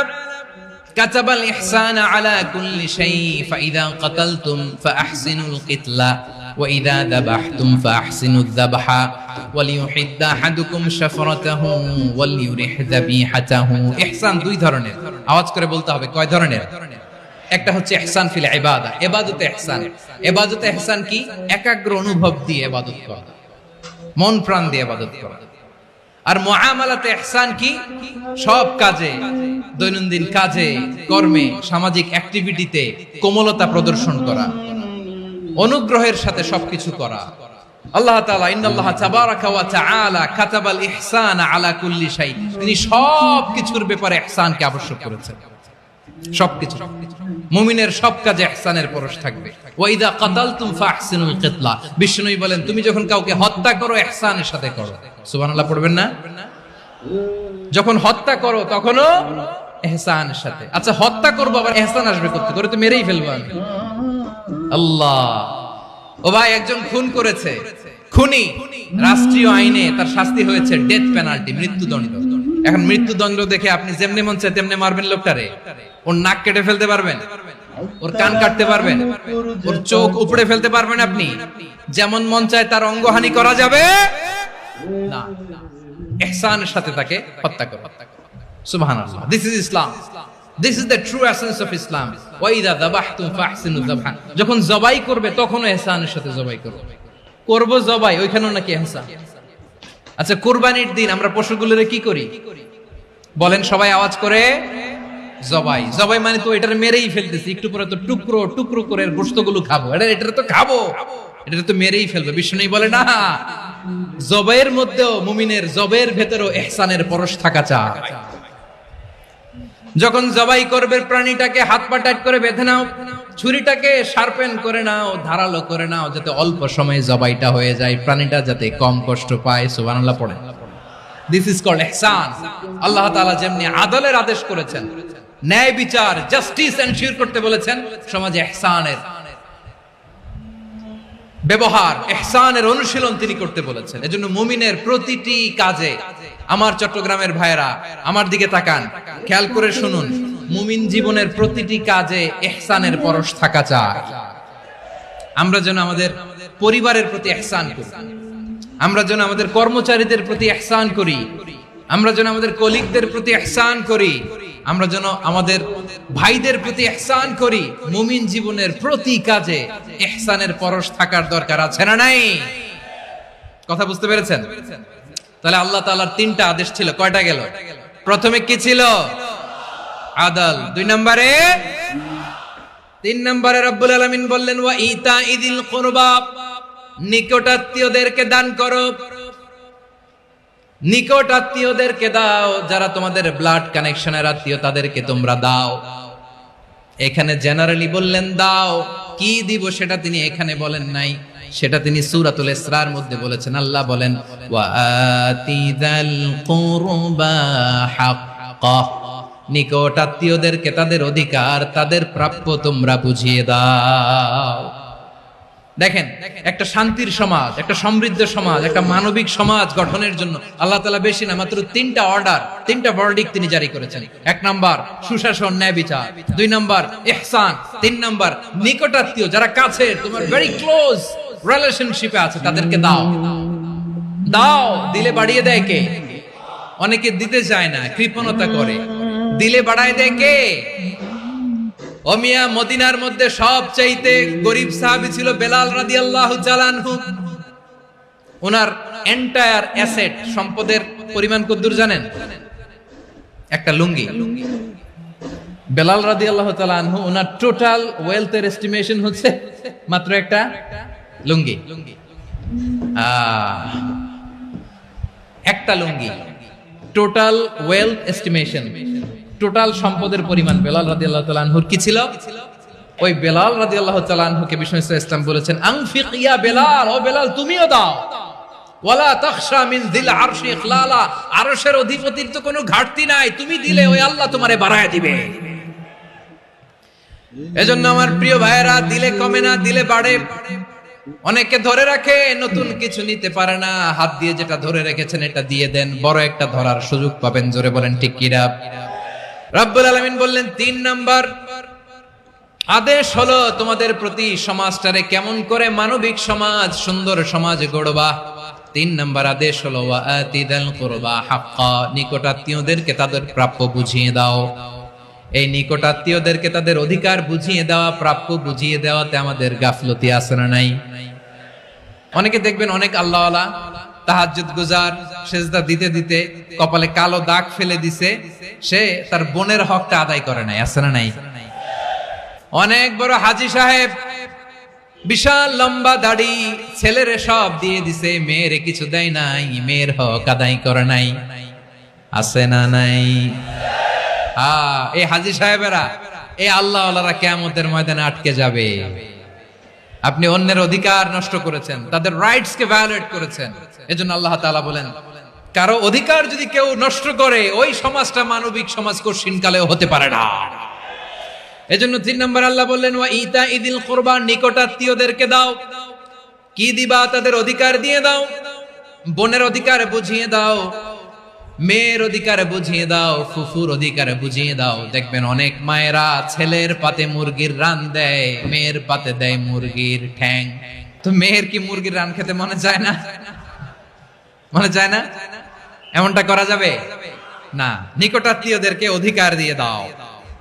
কাতাবাল ইহসানা আলা কুল্লি শাই ফাইদা কাতালতুম ফাআহসিনুল কিতলা ওয়া ইযা যাবাহতুম ফাআহসিনুয যাবহা ওয়ালিয়ুহিদ্দা আহাদুকুম শাফরাতাহু ওয়ালিয়ুরিহ যাবিহাতাহু। ইহসান দুই ধরনের, আওয়াজ করে বলতে হবে কয় ধরনের? একটা হচ্ছে ইহসান ফিল ইবাদা, ইবাদতে ইহসান। ইবাদতে ইহসান কি? একাগ্র অনুভব দিয়ে ইবাদত করা, মন প্রাণ দিয়ে ইবাদত করা। আর মুআমালাতে ইহসান কি? সব কাজে, দৈনন্দিন কাজে, কর্মে, সামাজিক অ্যাক্টিভিটিতে কোমলতা প্রদর্শন করা, অনুগ্রহের সাথে সবকিছু করা। আল্লাহ তাআলা ইন্নাল্লাহা তাবারাকা ওয়া তাআলা কাতাবাল ইহসানা আলা কুল্লি শাই, তিনি সব কিছুর ব্যাপারে ইহসানকে আবশ্যক করেছেন। সবকিছু। মুমিনের সব কাজে ইহসানের পরশ থাকবে। ওয়াইদা কাতালতুম ফাহসিনুল কিতলা, বিষ্ণুই বলেন তুমি যখন কাউকে হত্যা করো ইহসানের সাথে করো। সুবহানাল্লাহ পড়বেন না? যখন হত্যা করো তখনও ইহসানের সাথে। আচ্ছা হত্যা করবো আবার ইহসান আসবে করতে করে তো মেরেই ফেলবো আমি। আল্লাহ, ও ভাই একজন খুন করেছে, খুনি রাষ্ট্রীয় আইনে তার শাস্তি হয়েছে ডেথ পেনাল্টি, মৃত্যুদণ্ড। এখন মৃত্যুদণ্ড দেখে আপনি যেমনি মন চায় তেমনি মারবেন লোকটারে? ওর নাক কেটে ফেলতে পারবেন? ওর কান কাটতে পারবেন? ওর চোখ উপড়ে ফেলতে পারবেন আপনি? যেমন মন চায় তার অঙ্গহানি করা যাবে না। ইহসানের সাথে তাকে হত্যা করো। সুবহানাল্লাহ, this is Islam, this is the true essence of Islam. ওয়াইদা যাবাহতুম ফাহসিনু যাবহা, যখন জবাই করবে তখনও ইহসানের সাথে জবাই করো। করব জবাই, ওইখানেও নাকি ইহসান। আচ্ছা কুরবানির দিন আমরা পশুগুলোরে কি করি বলেন সবাই আওয়াজ করে? জবাই। জবাই মানে তো এটার মেরেই ফেলতেছি, একটু পরে তো টুকরো টুকরো করে গোশতগুলো খাবো, এটা তো খাবো, এটা তো মেরেই ফেলবে। বিষ্ণু বলে না, জবাইয়ের মধ্যেও মুমিনের জবের ভেতরেও ইহসানের পরশ থাকা চাই। যখন জবাই করবে প্রাণীটাকে হাত পা টাইট করে বেঁধে নাও, ছুরিটাকে শার্পেন করে নাও, ধারালো করে নাও, যাতে অল্প সময়ে জবাইটা হয়ে যায়, প্রাণীটা যাতে কম কষ্ট পায়। সুবহানাল্লাহ পড়েন। দিস ইজ কল্ড ইহসান। আল্লাহ তাআলা যেমনি আদলের আদেশ করেছেন, ন্যায় বিচার জাস্টিস এনশিওর করতে বলেছেন, সমাজে ইহসানের ব্যবহার, ইহসানের অনুশীলন তিনি করতে বলেছেন। এজন্য মুমিনের প্রতিটি কাজে, আমার চট্টগ্রামের ভাইরা আমার দিকে তাকান, খেয়াল করে শুনুন, মুমিন জীবনের প্রতিটি কাজে ইহসানের পরশ থাকা চাই। আমরা যেন আমাদের পরিবারের প্রতি ইহসান করি, আমরা যেন আমাদের কর্মচারীদের প্রতি ইহসান করি, আমরা যেন আমাদের কলিগদের প্রতি ইহসান করি, আমরা যেন আমাদের ভাইদের প্রতি ইহসান করি। মুমিন জীবনের প্রতি কাজে ইহসানের পরশ থাকার দরকার আছে না নাই? কথা বুঝতে পেরেছেন? তাহলে আল্লাহ তাআলার তিনটা আদেশ ছিল, কয়টা গেল? প্রথমে কি ছিল? আদল। তিন নম্বরে রব্বুল আলামিন বললেন ওয়া ইতাইদিল কুরবা, নিকটাত্মীয়দেরকে দান করো। নিকট আত্মীয়দেরকে দাও, যারা তোমাদের ব্লাড কানেকশনের আত্মীয় তাদেরকে তোমরা দাও। এখানে জেনারেলি বললেন দাও, কি দিব সেটা তিনি এখানে বলেন নাই, সেটা তিনি সূরাতুল ইসরার মধ্যে বলেছেন। আল্লাহ বলেন ওয়া আতিযাল কুরবা হাক্কা, নিকট আত্মীয়দেরকে তাদের অধিকার, তাদের প্রাপ্য তোমরা বুঝিয়ে দাও। দেখেন, একটা শান্তির সমাজ, একটা সমৃদ্ধ সমাজ, একটা মানবিক সমাজ গঠনের জন্য আল্লাহ তাআলা বেশি না মাত্র তিনটা অর্ডার, তিনটা ভার্ডিক্ট তিনি জারি করেছেন। এক নাম্বার সুশাসন, ন্যায় বিচার। দুই নাম্বার ইহসান। তিন নাম্বার নিকটাত্মীয়, যারা কাছে তোমার ভেরি ক্লোজ রিলেশনশিপে আছে, তাদেরকে দাও। দাও, দিলে বাড়িয়ে দেয় কে? অনেকে দিতে চায় না, কৃপণতা করে। দিলে বাড়ায় দেয় কে? ওমিয়া মদিনার মধ্যে সবচাইতে গরিব সাহাবী ছিল বেলাল রাদিয়াল্লাহু তাআলা আনহু। ওনার এন্টায়ার অ্যাসেট, সম্পদের পরিমাণ কতদূর জানেন? একটা লুঙ্গি। বেলাল রাদিয়াল্লাহু তাআলা আনহু, ওনার টোটাল ওয়েলথের এস্টিমেশন হচ্ছে মাত্র একটা লুঙ্গি। একটা লুঙ্গি, টোটাল ওয়েলথ এস্টিমেশন, টোটাল সম্পদের পরিমাণ বেলাল রাদিয়াল্লাহু তাআলা আনহুর কি ছিল? ওই বেলাল রাদিয়াল্লাহু তাআলা আনহুকে বিষ্ণু ইসলাম বলেছেন আনফিক ইয়া বেলাল, ও বেলাল তুমিও দাও। ওয়ালা তাখশা মিন যিল আরশি ইখলালা, আরশের অধিপতির তো কোনো ঘাটতি নাই, তুমি দিলে ওই আল্লাহ তোমারে বাড়ায় দিবে। এজন্য আমার প্রিয় ভাইয়েরা, দিলে কমে না, দিলে বাড়ে। অনেকে ধরে রাখে, নতুন কিছু নিতে পারে না, হাত দিয়ে যেটা ধরে রেখেছেন এটা দিয়ে দেন, বড় একটা ধরার সুযোগ পাবেন। জোরে বলেন ঠিক কিনা? রব্বুল আলামিন বললেন ৩ নাম্বার আদেশ হলো তোমাদের প্রতি সমাজটারে কেমন করে মানবিক সমাজ, সুন্দর সমাজ গড়বা। ৩ নাম্বার আদেশ হলো ওয়া আতিদাল কুরবা হাক্কা, নিকটাত্মীয়দেরকে তাদের প্রাপ্য বুঝিয়ে দাও। এই নিকটাত্মীয়দেরকে তাদের অধিকার বুঝিয়ে দেওয়া, প্রাপ্য বুঝিয়ে দেওয়াতে আমাদের গাফলতি আছে না নাই? অনেকে দেখবেন অনেক আল্লাহওয়ালা, তাহাজ্জুদ গুজার, সেজদা দিতে দিতে কপালে কালো দাগ ফেলে দিছে, সে তার বোনের হকটা আদায় করে নাই, আছে না নাই? অনেক বড় হাজী সাহেব, বিশাল লম্বা দাড়ি, ছেলেরে সব দিয়ে দিছে, মেয়েরে কিছু দেয় নাই, মেয়ের হক আদায় করে নাই, আছে না নাই? এই হাজী সাহেবেরা, এই আল্লাহওয়ালারা কিয়ামতের ময়দানে আটকে যাবে। আপনি অন্যের অধিকার নষ্ট করেছেন, তাদের রাইটস কে ভায়োলেট করেছেন। এজন্য আল্লাহ তাআলা বলেন, কারো অধিকার যদি কেউ নষ্ট করে, ওই সমাজটা মানবিক সমাজ কঠিনকালেও হতে পারে না। এজন্য 3 নম্বর আল্লাহ বললেন, ওয়া ইতা ইদিল কুরবা, নিকটাত্মীয়দেরকে দাও। কি দিবা? তাদের অধিকার দিয়ে দাও। বোনের অধিকার বুঝিয়ে দাও, মেয়ের অধিকার বুঝিয়ে দাও, ফুফুর অধিকার বুঝিয়ে দাও। দেখবেন অনেক মায়েরা ছেলের পাতে মুরগির রান দেয়, মেয়ের পাতে দেয় মুরগির ঠ্যাং। তো মেয়ের কি মুরগির রান খেতে মনে চায় না? মনে চায় না? এমনটা করা যাবে না। নিকটাত্মীয়দেরকে অধিকার দিয়ে দাও,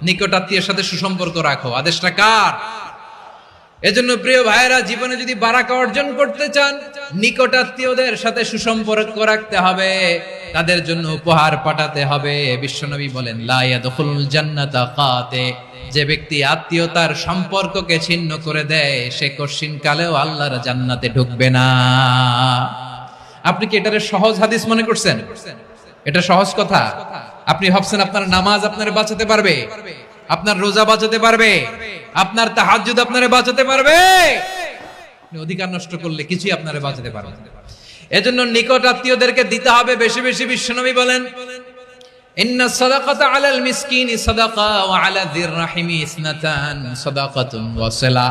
নিকটাত্মীয়ের সাথে সুসম্পর্ক রাখো। আদেশটা কার? এজন্য প্রিয় ভাইয়েরা, জীবনে যদি বারাকা অর্জন করতে চান, নিকটাত্মীয়দের সাথে সুসম্পর্ক রাখতে হবে, তাদের জন্য উপহার পাঠাতে হবে। বিশ্বনবী বলেন, লা ইয়াদখুলুল জান্নাতা কাতে, যে ব্যক্তি আত্মীয়তার সম্পর্ককে ছিন্ন করে দেয়, সে কঠিন কালেও আল্লাহর জান্নাতে ঢুকবে না। আপনি কি এটারে সহজ হাদিস মনে করছেন? এটা সহজ কথা? আপনি ভাবছেন আপনার নামাজ আপনারে বাঁচাতে পারবে, আপনার রোজা বাঁচাতে পারবে, আপনার তাহাজ্জুদ আপনারে বাঁচাতে পারবে? অধিকার নষ্ট করলে কিছুই আপনারে বাঁচাতে পারবে না। এজন্য নিকট আত্মীয়দেরকে দিতে হবে বেশি বেশি। বিশ্বনবী বলেন, ইন্না সাদাকাতা আলাল মিসকিনি সাদাকা ওয়া আলা যির রাহিমি ইসনাতান সাদাকাতুন ওয়া সিলা।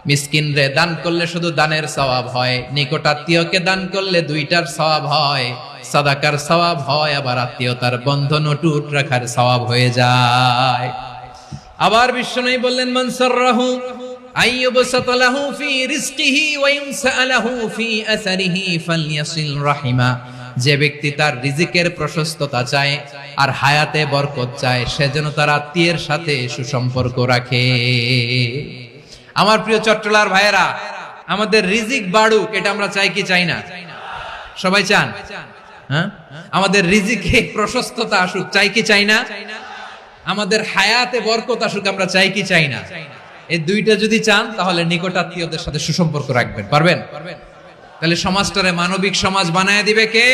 মিসকিন রে দান করলে শুধু দানের সওয়াব হয়, নিকট আত্মীয়কে দান করলে দুইটার সওয়াব হয়। সাদাকার সওয়াব হয়, আবার আত্মীয়তার বন্ধন অটুট রাখার সওয়াব হয়ে যায়। আবার বিশ্বনবী বললেন, মান সাররাহু আইয়ুবসাতা লাহু ফি রিজকিহি ওয়া ইনসালাহু ফি আসারিহি ফালইয়াসিল রাহিমা। যে ব্যক্তি তার রিজিকের প্রশস্ততা চায় আর হায়াতে বরকত চায়, সে যেন তার আত্মীয়ের সাথে সুসম্পর্ক রাখে। আমার প্রিয় চট্টলার ভাইয়েরা, আমাদের রিজিক বাড়ুক, এটা আমরা চাই কি চাই না? সবাই চান? হ্যাঁ, আমাদের রিজিকে প্রশস্ততা আসুক, চাই কি চাই না? আমাদের হায়াতে বরকত আসুক, আমরা চাই কি চাই না? এই দুইটা যদি চান, তাহলে নিকটাত্মীয়দের সাথে সুসম্পর্ক রাখবেন। পারবেন? তাহলে সমাজটারে মানবিক সমাজ বানায় দিবে কে?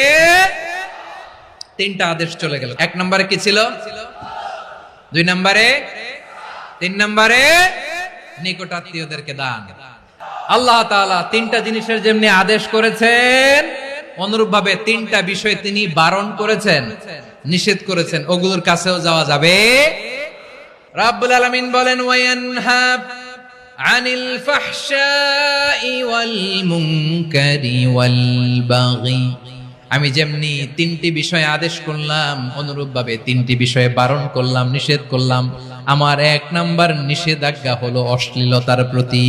3টা আদেশ চলে গেল। 1 নম্বরে কি ছিল? 2 নম্বরে, 3 নম্বরে নিকটাত্মীয়দেরকে দান। আল্লাহ তাআলা 3টা জিনিসের যেমনি আদেশ করেছেন, অনুরূপ ভাবে 3টা বিষয় তিনি বারণ করেছেন, নিষেধ করেছেন। ওগুলোর কাছেও যাওয়া যাবে। রাব্বুল আলামিন বলেন, ওয়ায়ানহা আনিল ফাহশাই ওয়াল মুনকারি ওয়াল বাগি। আমি যেমনি 3টি বিষয়ে আদেশ করলাম, অনুরূপ ভাবে 3টি বিষয়ে বারণ করলাম, নিষেধ করলাম। আমার 1 নাম্বার নিষেধাজ্ঞা হলো অশ্লীলতার প্রতি।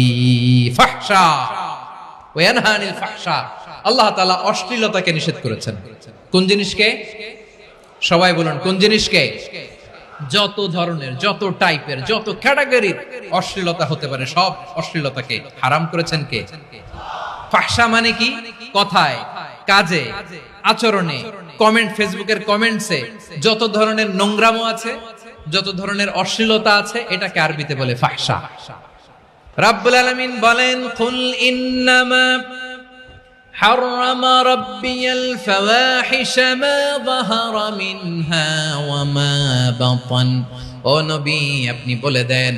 ফাহশা, ওয়ায়ানহা আনিল ফাহশা, আল্লাহ তাআলা অশ্লীলতাকে নিষেধ করেছেন। কোন জিনিসকে? সবাই বলুন, কোন জিনিসকে? যত ধরনের, যত টাইপের, যত ক্যাটাগরির অশ্লীলতা হতে পারে, সব অশ্লীলতাকে হারাম করেছেন কে? ফাহশা মানে কি? কথায়, কাজে, আচরণে, কমেন্ট, ফেসবুকের কমেন্টসে যত ধরনের নোংরামো আছে, যত ধরনের অশ্লীলতা আছে, এটাকে আরবিতে বলে ফাহশা। রাব্বুল আলামিন বলেন, কুল ইন্নামা حرم ربي الفواحش ما ظهر منها وما بطن। ও নবী, আপনি বলে দেন,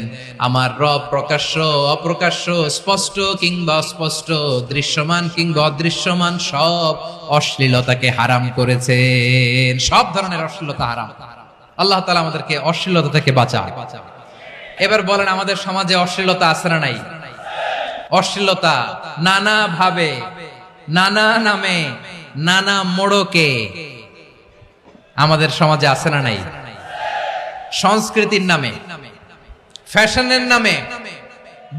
আমার রব প্রকাশ্য অপ্রকাশ্য, স্পষ্ট কিংবা অস্পষ্ট, দৃশ্যমান কিংবা অদৃশ্যমান সব অশ্লীলতাকে হারাম করেছেন। সব ধরনের অশ্লীলতা হারাম। আল্লাহ তাআলা আমাদেরকে অশ্লীলতা থেকে বাঁচান। এবার বলেন, আমাদের সমাজে অশ্লীলতা আছে না নাই? অশ্লীলতা নানা ভাবে, নানা নামে, নানা মোড়কে আমাদের সমাজে আছে না নাই? সংস্কৃতির নামে, ফ্যাশনের নামে,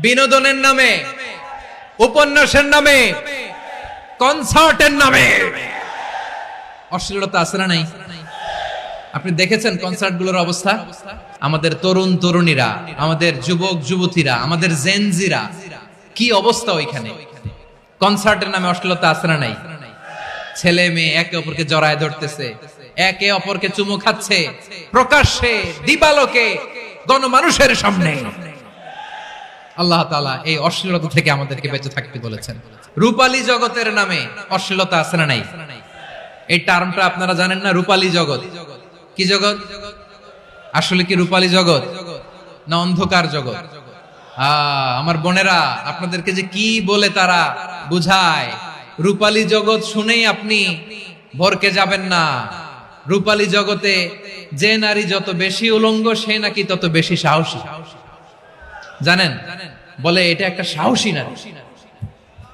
বিনোদনের নামে, উপন্যাসের নামে, কনসার্টের নামে অশ্লীলতা আছে না নাই? আপনি দেখেছেন কনসার্টগুলোর অবস্থা? আমাদের তরুণ তরুণীরা, আমাদের যুবক যুবতীরা, আমাদের জেনজিরা, কি অবস্থা ওইখানে? কনসার্টের নামে অশ্লীলতা আছে না নাই? ছেলে মেয়ে একে অপরকে জড়ায় ধরতেছে, একে অপরকে চুমু খাচ্ছে, প্রকাশ্যে, দিবালোকে, গণমানুষের সামনে। আল্লাহ তাআলা এই অশ্লীলতা থেকে আমাদেরকে বেঁচে থাকতে বলেছেন। রূপালী জগতের নামে অশ্লীলতা আছে না নাই? এই টার্মটা আপনারা জানেন না? রূপালী জগৎ কি জগৎ? আসলে কি রূপালী জগৎ না অন্ধকার জগৎ? আমার বোনেরা, আপনাদেরকে যে কি বলে তারা বুঝায়, রূপালী জগৎ শুনেই আপনি ভরকে যাবেন না। রূপালী জগতে যে নারী যত বেশি উলঙ্গ সে নাকি তত বেশি সাহসী। জানেন, বলে এটা একটা সাহসী নারী,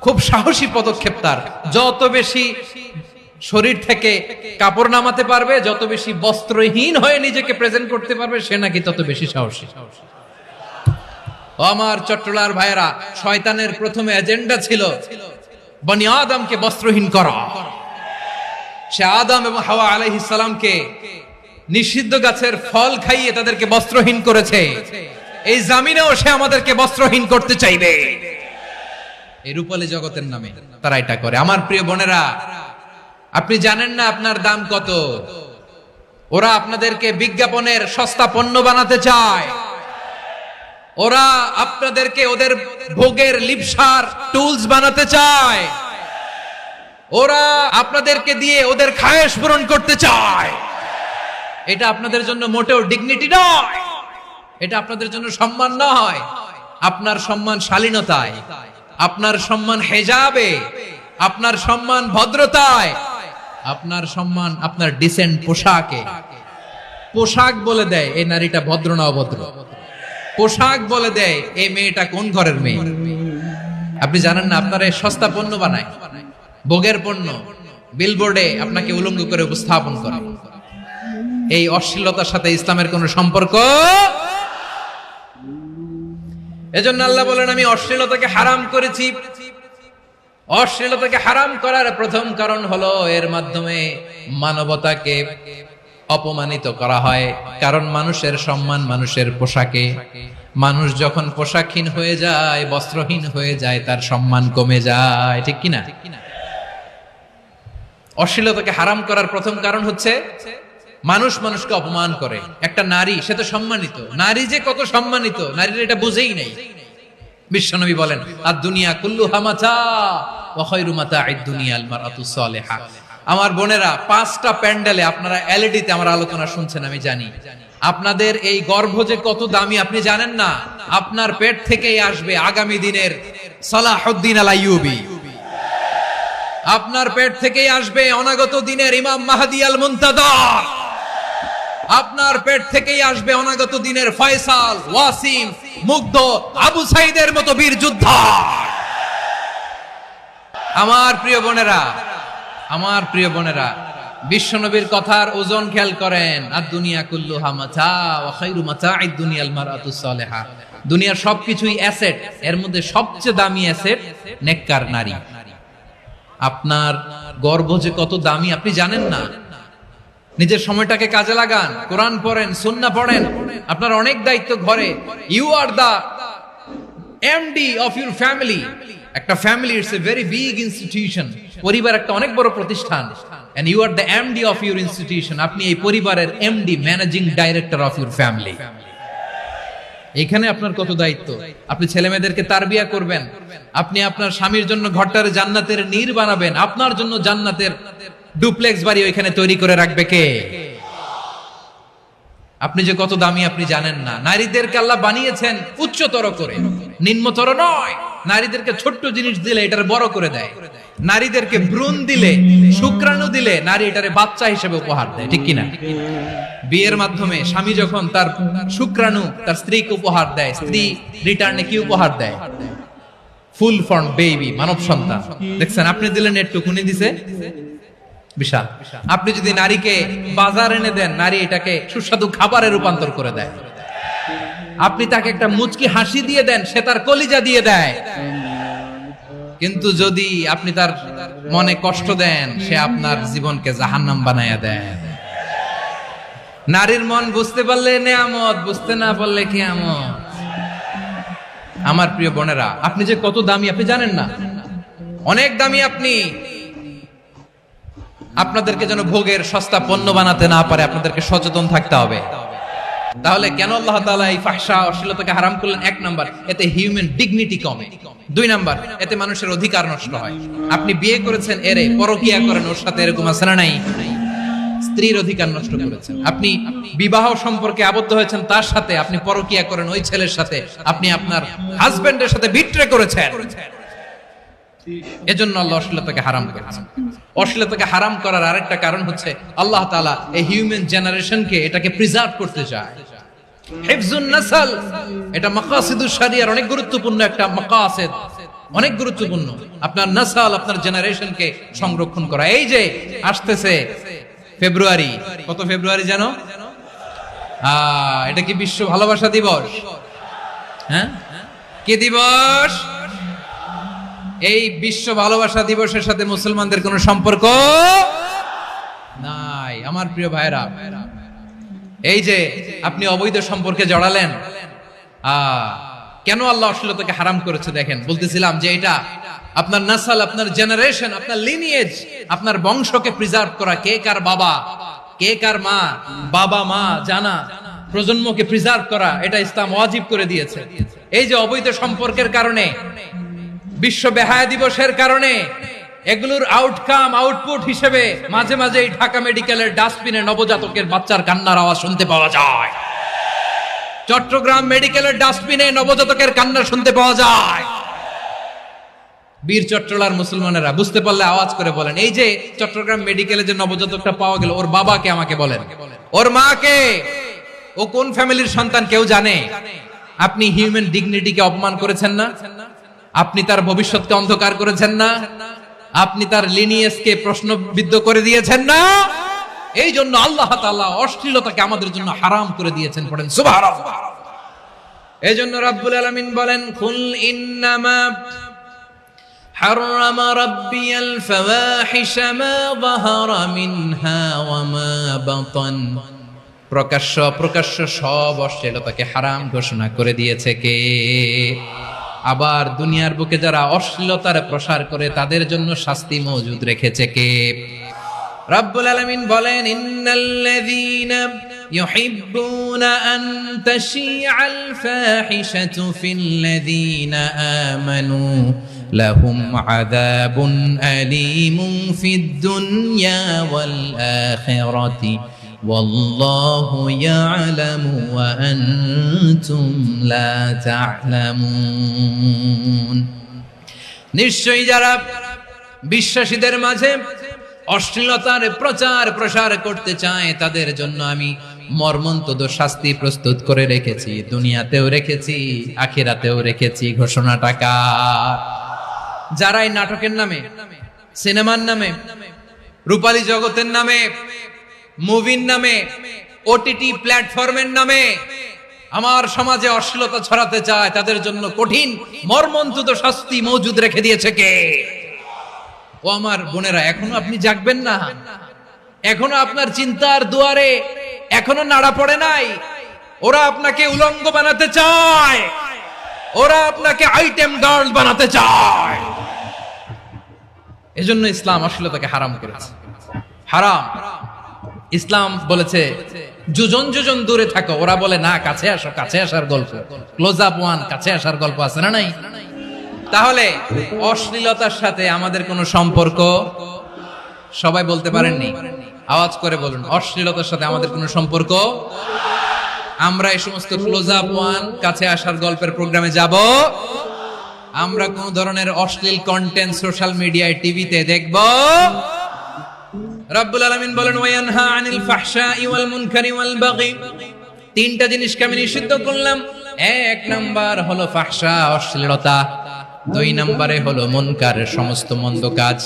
খুব সাহসী পদক্ষেপ তার। যত বেশি শরীর থেকে কাপড় নামাতে পারবে, যত বেশি বস্ত্রহীন হয়ে নিজেকে প্রেজেন্ট করতে পারবে, সে নাকি তত বেশি সাহসী। আমার চট্টলার ভাইয়েরা, শয়তানের প্রথমে এজেন্ডা ছিল বনি আদমকে বস্ত্রহীন করা। সে আদম এবং হাওয়া আলাইহিস সালামকে নিষিদ্ধ গাছের ফল খাইয়ে তাদেরকে বস্ত্রহীন করেছে। এই জামিনেও সে আমাদেরকে বস্ত্রহীন করতে চাইবে। এই রূপালী জগতের নামে তারা এটা করে। আমার প্রিয় বোনেরা, আপনি জানেন না আপনার দাম কত। ওরা আপনাদেরকে বিজ্ঞাপনের সস্তা পণ্য বানাতে চায়। ওরা আপনাদেরকে ওদের ভোগের লিপসার টুলস বানাতে চায়। ওরা আপনাদেরকে দিয়ে ওদের খায়েশ পূরণ করতে চায়। এটা আপনাদের জন্য মোটেও ডিগনিটি নয়, এটা আপনাদের জন্য সম্মান নয়। আপনার সম্মান শালীনতায়, আপনার সম্মান হেজাবে, আপনার সম্মান ভদ্রতায়, আপনার সম্মান আপনার ডিসেন্ট পোশাকে। পোশাক বলে দেয় এই নারীটা ভদ্র না অভদ্র। পোশাক বলে দেয় এই মেয়েটা কোন ঘরের মেয়ে। আপনি জানেন না, আপনারা সস্তা পণ্য বানায়, ভোগের পণ্য, বিলবোর্ডে আপনাকে উলঙ্গ করে উপস্থাপন করে। এই অশ্লীলতার সাথে ইসলামের কোন সম্পর্ক। এজন্য আল্লাহ বলেন, আমি অশ্লীলতাকে হারাম করেছি। অশ্লীলতাকে হারাম করার প্রথম কারণ হলো এর মাধ্যমে মানবতাকে অপমানিত করা হয়। কারণ মানুষের সম্মান মানুষের পোশাকে। মানুষ যখন পোশাকহীন হয়ে যায়, বস্ত্রহীন হয়ে যায়, তার সম্মান কমে যায়, ঠিক কিনা? অশ্লীলতাকে হারাম করার প্রথম কারণ হচ্ছে মানুষ মানুষকে অপমান করে। একটা নারী, সে তো সম্মানিত। নারী যে কত সম্মানিত, নারীর এটা বুঝেই নাই। বিশ্বনবী বলেন, আদ-দুনিয়া কুল্লুহা মাতা ওয়া খায়রু মাতা'আদ দুনিয়া আল মারআতুস সালিহা। আমার বোনেরা, 5টা প্যান্ডেলে আপনারা এলইডিতে আমার আলোচনা শুনছেন, আমি জানি। আপনাদের এই গর্ভ যে কত দামি আপনি জানেন না। আপনার পেট থেকেই আসবে আগামী দিনের সালাহুদ্দিন আল আইয়ুবী। আপনার পেট থেকেই আসবে অনাগত দিনের ইমাম মাহদী আল মুনতাদর। আপনার পেট থেকেই আসবে অনাগত দিনের ফয়সাল, ওয়াসিম, মুগ্ধ, আবু সাইদের মতো বীর যোদ্ধা। আমার প্রিয় বোনেরা, আমার প্রিয় বোনেরা, বিশ্বনবীর কথার ওজন খেয়াল করেন। আদ-দুনিয়া কুল্লুহা মাতা ওয়া খায়রু মাতা'আদ দুনিয়াল মারআতুস সালিহা। দুনিয়ার সবকিছুই অ্যাসেট, এর মধ্যে সবচেয়ে দামি অ্যাসেট নেককার নারী। আপনার গর্ভ যে কত দামি আপনি জানেন না। নিজের সময়টাকে কাজে লাগান, কোরআন পড়েন, সুন্নাহ পড়েন। আপনার অনেক দায়িত্ব ঘরে। You are the MD of your family. একটা family it's a very big institution. পরিবার একটা অনেক বড় প্রতিষ্ঠান। And you are the MD of your institution. আপনি এই পরিবারের MD, managing director of your family. এখানে আপনার কত দায়িত্ব। আপনি ছেলে মেয়েদেরকে তারবিয়া করবেন। আপনি আপনার স্বামীর জন্য ঘরটার জান্নাতের নীর বানাবেন। আপনার জন্য জান্নাতের ডুপ্লেক্স বাড়ি ওইখানে তৈরি করে রাখবে কে? আপনি যে কত দামি আপনি জানেন না। নারীদেরকে আল্লাহ বানিয়েছেন উচ্চতর করে, নিম্নতর নয়। নারীদেরকে ছোট্ট জিনিস দিলে এটারে বড় করে দেয়। নারীদেরকে ভ্রূণ দিলে, শুক্রাণু দিলে নারী এটারে বাচ্চা হিসেবে উপহার দেয়, ঠিক কিনা? বিয়ের মাধ্যমে স্বামী যখন তার শুক্রাণু তার স্ত্রীকে উপহার দেয়, স্ত্রী রিটার্নে কি উপহার দেয়? ফুল ফর্ম বেবি, মানব সন্তান। দেখছেন, আপনি দিলেন একটুকুনি, দিছে বিশাল। আপনি যদি নারীকে বাজার এনে দেন, নারী এটাকে সুস্বাদু খাবারে রূপান্তর করে দেয়। আপনি তাকে একটা মুচকি হাসি দিয়ে দেন, সে তার কলিজা দিয়ে দেয়। কিন্তু যদি আপনি তার মনে কষ্ট দেন, সে আপনার জীবনকে জাহান্নাম বানায়া দেয়। নারীর মন বুঝতে পারলে নেয়ামত, বুঝতে না পারলে কিয়ামত। আমার প্রিয় বোনেরা, আপনি যে কত দামি আপনি জানেন না। অনেক দামি আপনি। আপনাদেরকে যেন ভোগের সস্তা পণ্য বানাতে না পারে, আপনাদেরকে সচেতন থাকতে হবে। তাহলে কেন আল্লাহ তাআলা এই ফাহশা, অশ্লীলতাকে হারাম করলেন? 1 নাম্বার, এতে হিউম্যান ডিগনিটি কমে। 2 নাম্বার, এতে মানুষের অধিকার নষ্ট হয়। আপনি বিয়ে করেছেন, এরে পরকিয়া করেন, ওর সাথে এরকম আছে না নাই? স্ত্রীর অধিকার নষ্ট করেছেন, আপনি বিবাহ সম্পর্কে আবদ্ধ হয়েছেন তার সাথে, আপনি পরকিয়া করেন ওই ছেলের সাথে, আপনি আপনার হাজবেন্ডের সাথে বিট্রে করেছেন, এজন্য আল্লাহ অশ্লীলতাকে হারাম করেছেন। অশ্লীলতাকে হারাম করার আরেকটা কারণ হচ্ছে আল্লাহ তাআলা এই হিউম্যান জেনারেশনকে এটাকে প্রিজার্ভ করতে চায়। হিফজুন নাসল, এটা মাকাসিদুশ শরিয়ার অনেক গুরুত্বপূর্ণ একটা মাকাসিদ, অনেক গুরুত্বপূর্ণ। আপনার নাসল, আপনার জেনারেশনকে সংরক্ষণ করা। এই যে আসতেছে ফেব্রুয়ারি, কত ফেব্রুয়ারি জানো? এটা কি বিশ্ব ভালোবাসা দিবস? হ্যাঁ, কি দিবস? এই বিশ্ব ভালোবাসা দিবসের সাথে মুসলমানদের কোনো সম্পর্ক নাই। আমার প্রিয় ভাইরা, এই যে আপনি অবৈধ সম্পর্কে জড়ালেন, কেন আল্লাহ অশ্লীলতাকে হারাম করেছে দেখেন। বলতেছিলাম যে এটা আপনার নাসল, আপনার জেনারেশন, আপনার লিনিয়েজ, আপনার বংশকে প্রিজার্ভ করা। কে কার বাবা, কে কার মা, বাবা মা জানা, প্রজন্মকে প্রিজার্ভ করা, এটা ইসলাম ওয়াজিব করে দিয়েছে। এই যে অবৈধ সম্পর্কের কারণে, বিশ্ব বেহায়া দিবসের কারণে, এগুলোর আউটকাম, আউটপুট হিসেবে মাঝে মাঝে ঢাকা মেডিকেলের ডাস্টবিনে নবজাতকের বাচ্চার কান্নার আওয়াজ শুনতে পাওয়া যায়। চট্টগ্রাম মেডিকেলের ডাস্টবিনে নবজাতকের কান্না শুনতে পাওয়া যায়। বীর চট্টলার মুসলমানেরা বুঝতে পারলে আওয়াজ করে বলেন, এই যে চট্টগ্রাম মেডিকেলে যে নবজাতকটা পাওয়া গেল, ওর বাবাকে আমাকে বলেন, ওর মাকে, ও কোন ফ্যামিলির সন্তান কেউ জানে? আপনি হিউম্যান ডিগনিটিকে অপমান করেছেন না? আপনি তার ভবিষ্যৎকে অন্ধকার করেছেন না? আপনি তার লিনিয়েজকে প্রশ্নবিদ্ধ করে দিয়েছেন না? এই জন্য আল্লাহ তাআলা অশ্লীলতাকে আমাদের জন্য হারাম করে দিয়েছেন। পড়েন সুবহানাল্লাহ। এই জন্য রাব্বুল আলামিন বলেন, কুল ইন্নামা হারামা রাব্বিয়াল ফাওয়াহিশা মা যাহারা মিনহা ওয়া মা বাতান। প্রকাশ্য অপ্রকাশ্য সব অশ্লীলতাকে হারাম ঘোষণা করে দিয়েছে কে? আবার দুনিয়ার বুকে যারা অশ্লীলতার প্রসার করে তাদের জন্য শাস্তি মজুদ রেখেছে কে? রাব্বুল আলামিন বলেন, ইন্নাল্লাযীনা ইউহিব্বুনা আন তাশিআল ফাহিশাতু ফিল্লাযীনা আমানু লাহুম আযাবুন আলীমুন ফিদ দুনিয়া ওয়াল আখিরাতি ওয়াল্লাহু ইয়ালামু ওয়া আনতুম লা তা'লামুন। নিশ্চয়ই যারা বিশ্বাসীদের মাঝে অশ্লীলতার প্রচার প্রসার করতে চায় তাদের জন্য আমি মর্মন্তুদ শাস্তি প্রস্তুত করে রেখেছি, দুনিয়াতেও রেখেছি, আখিরাতেও রেখেছি। ঘোষণাটা কার? যারা এই নাটকের নামে, সিনেমার নামে, রূপালী জগতের নামে, মুভির নামে, ওটিটি প্ল্যাটফর্মের নামে আমার সমাজে অশ্লীলতা ছড়াতে চায় তাদের জন্য কঠিন মর্মন্তুদ শাস্তি মজুদ রেখে দিয়েছে কে? ও আমার বোনেরা, এখনো আপনি জাগবেন না? এখনো আপনার চিন্তার দুয়ারে এখনো নাড়া পড়ে নাই? ওরা আপনাকে উলঙ্গ বানাতে চায়, ওরা আপনাকে আইটেম গার্ল বানাতে চায়। এজন্য ইসলাম অশ্লীলতাকে হারাম করেছে। হারাম। ইসলাম বলেছে যোজন যোজন দূরে থাকো, ওরা বলে না কাছে আসো, কাছে আসার গল্প, ক্লোজ আপ ওয়ান, কাছে আসার গল্প আছে না নাই? তাহলে অশ্লীলতার সাথে আমাদের কোনো সম্পর্ক? সবাই বলতে পারেননি, আওয়াজ করে বলুন, অশ্লীলতার সাথে আমাদের কোনো সম্পর্ক? আমরা এই সমস্ত ক্লোজ আপ ওয়ান, কাছে আসার গল্পের প্রোগ্রামে যাব? আমরা কোন ধরনের অশ্লীল কন্টেন্ট সোশ্যাল মিডিয়ায়, টিভিতে দেখব? রাব্বুল আলামিন বলেন, ওয়ায়ানহা আনিল ফাহশাই ওয়াল মুনকারি ওয়াল বাগি। তিনটা জিনিসকে আমি নিষিদ্ধ করলাম। এক নাম্বার হলো ফাহশা, অশ্লীলতা। দুই নম্বরে হলো মুনকার, সমস্ত মন্দ কাজ।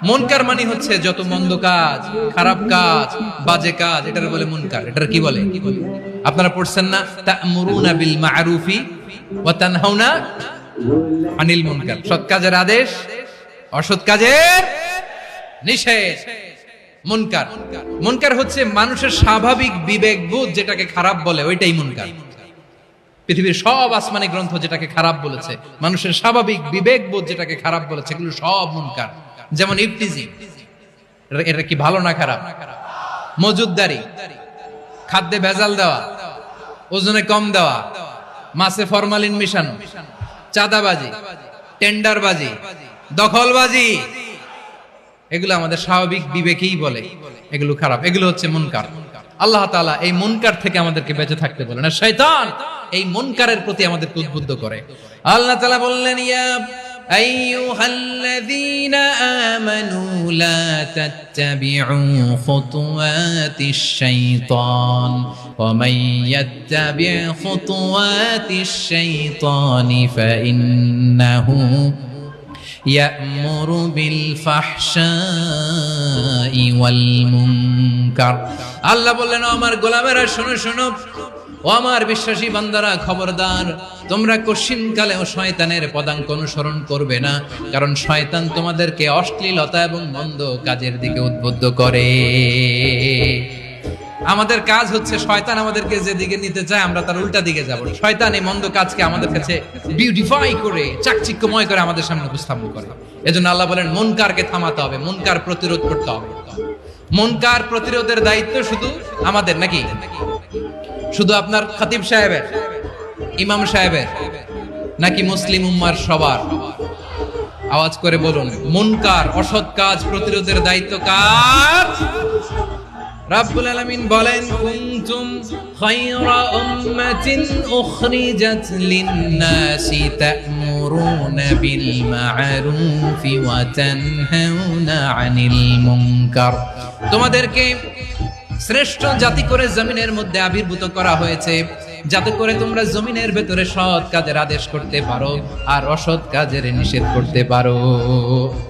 মুনকার মানে হচ্ছে যত মন্দ কাজ, খারাপ কাজ, বাজে কাজ, এটার বলে মুনকার। এটার কি বলে? আপনারা পড়ছেন না, তা'মুরুনা বিল মা'রুফি ওয়া তানহাউনা আনিল মুনকার। সৎ কাজের আদেশ, অসৎ কাজের নিষেধ। মুনকার, মুনকার হচ্ছে মানুষের স্বাভাবিক বিবেকবোধ যেটাকে খারাপ বলে, ওইটাই মুনকার। পৃথিবীর সব আসমানি গ্রন্থ যেটাকে খারাপ বলেছে, মানুষের স্বাভাবিক বিবেকবোধ যেটাকে খারাপ বলেছে, এগুলো সব মুনকার। যেমন ইফতিজিং, এটা কি ভালো না খারাপ? মজুদদারি, খাদ্যে ভেজাল দেওয়া, ওজনে কম দেওয়া, মাছে ফরমালিন মিশানো, চাঁদাবাজি, টেন্ডারবাজি, দখলবাজি, এগুলো আমাদের স্বাভাবিক বিবেকেই বলে এগুলো খারাপ, এগুলো হচ্ছে মুনকার। আল্লাহ তাআলা এই মুনকার থেকে আমাদেরকে বেঁচে থাকতে বলেন, আর শয়তান এই মুনকারের প্রতি আমাদেরকে উদ্বুদ্ধ করে। আল্লাহ তাআলা বললেন, ইয়া আইয়ুহাল্লাযীনা আমানু লা তাত্তাবিউ খুতুওয়াতিশ শাইতান ওয়া মান ইয়াত্তাবি' খুতুওয়াতিশ শাইতানি ফাইন্নাহু ইয়া'মুরু বিল ফাহশাই ওয়াল মুনকার। আল্লাহ বললেন, আমার গোলামেরা শোনো শোনো, ও আমার বিশ্বাসী বান্দারা খবরদার, তোমরা কশিনকালেও শয়তানের পদাঙ্ক অনুসরণ করবে না, কারণ শয়তান তোমাদেরকে অশ্লীলতা এবং মন্দ কাজের দিকে উদ্বুদ্ধ করে। আমাদের কাজ হচ্ছে শয়তান আমাদেরকে যেদিকে নিতে চায় আমরা তার উল্টা দিকে যাব। শয়তান এই মন্দ কাজকে আমাদের কাছে বিউটিফাই করে চাকচিক্যময় করে আমাদের সামনে উপস্থাপন করে। এজন্য আল্লাহ বলেন মুনকারকে থামাতে হবে, মুনকার প্রতিরোধ করতে হবে। মুনকার প্রতিরোধের দায়িত্ব শুধু আমাদের নাকি? শুধু আপনার খতিব সাহেবের, ইমাম সাহেবের, নাকি মুসলিম উম্মার সবার? আওয়াজ করে বলুন, মুনকার অসৎ কাজ প্রতিরোধের দায়িত্ব কার? রাব্বুল আলামিন বলেন, কুনতুম খায়রা উম্মাতিন উখরিজাত লিন-নাসি তা'মুরুনা বিল মা'রুফি ওয়া তানহাউনা আনিল মুনকার। তোমাদেরকে শ্রেষ্ঠ জাতি করে জমিনের মধ্যে আবির্ভূত করা হয়েছে, যাতে করে তোমরা জমিনের ভেতরে সৎ কাজের আদেশ করতে পারো আর অসৎ কাজের নিষেধ করতে পারো।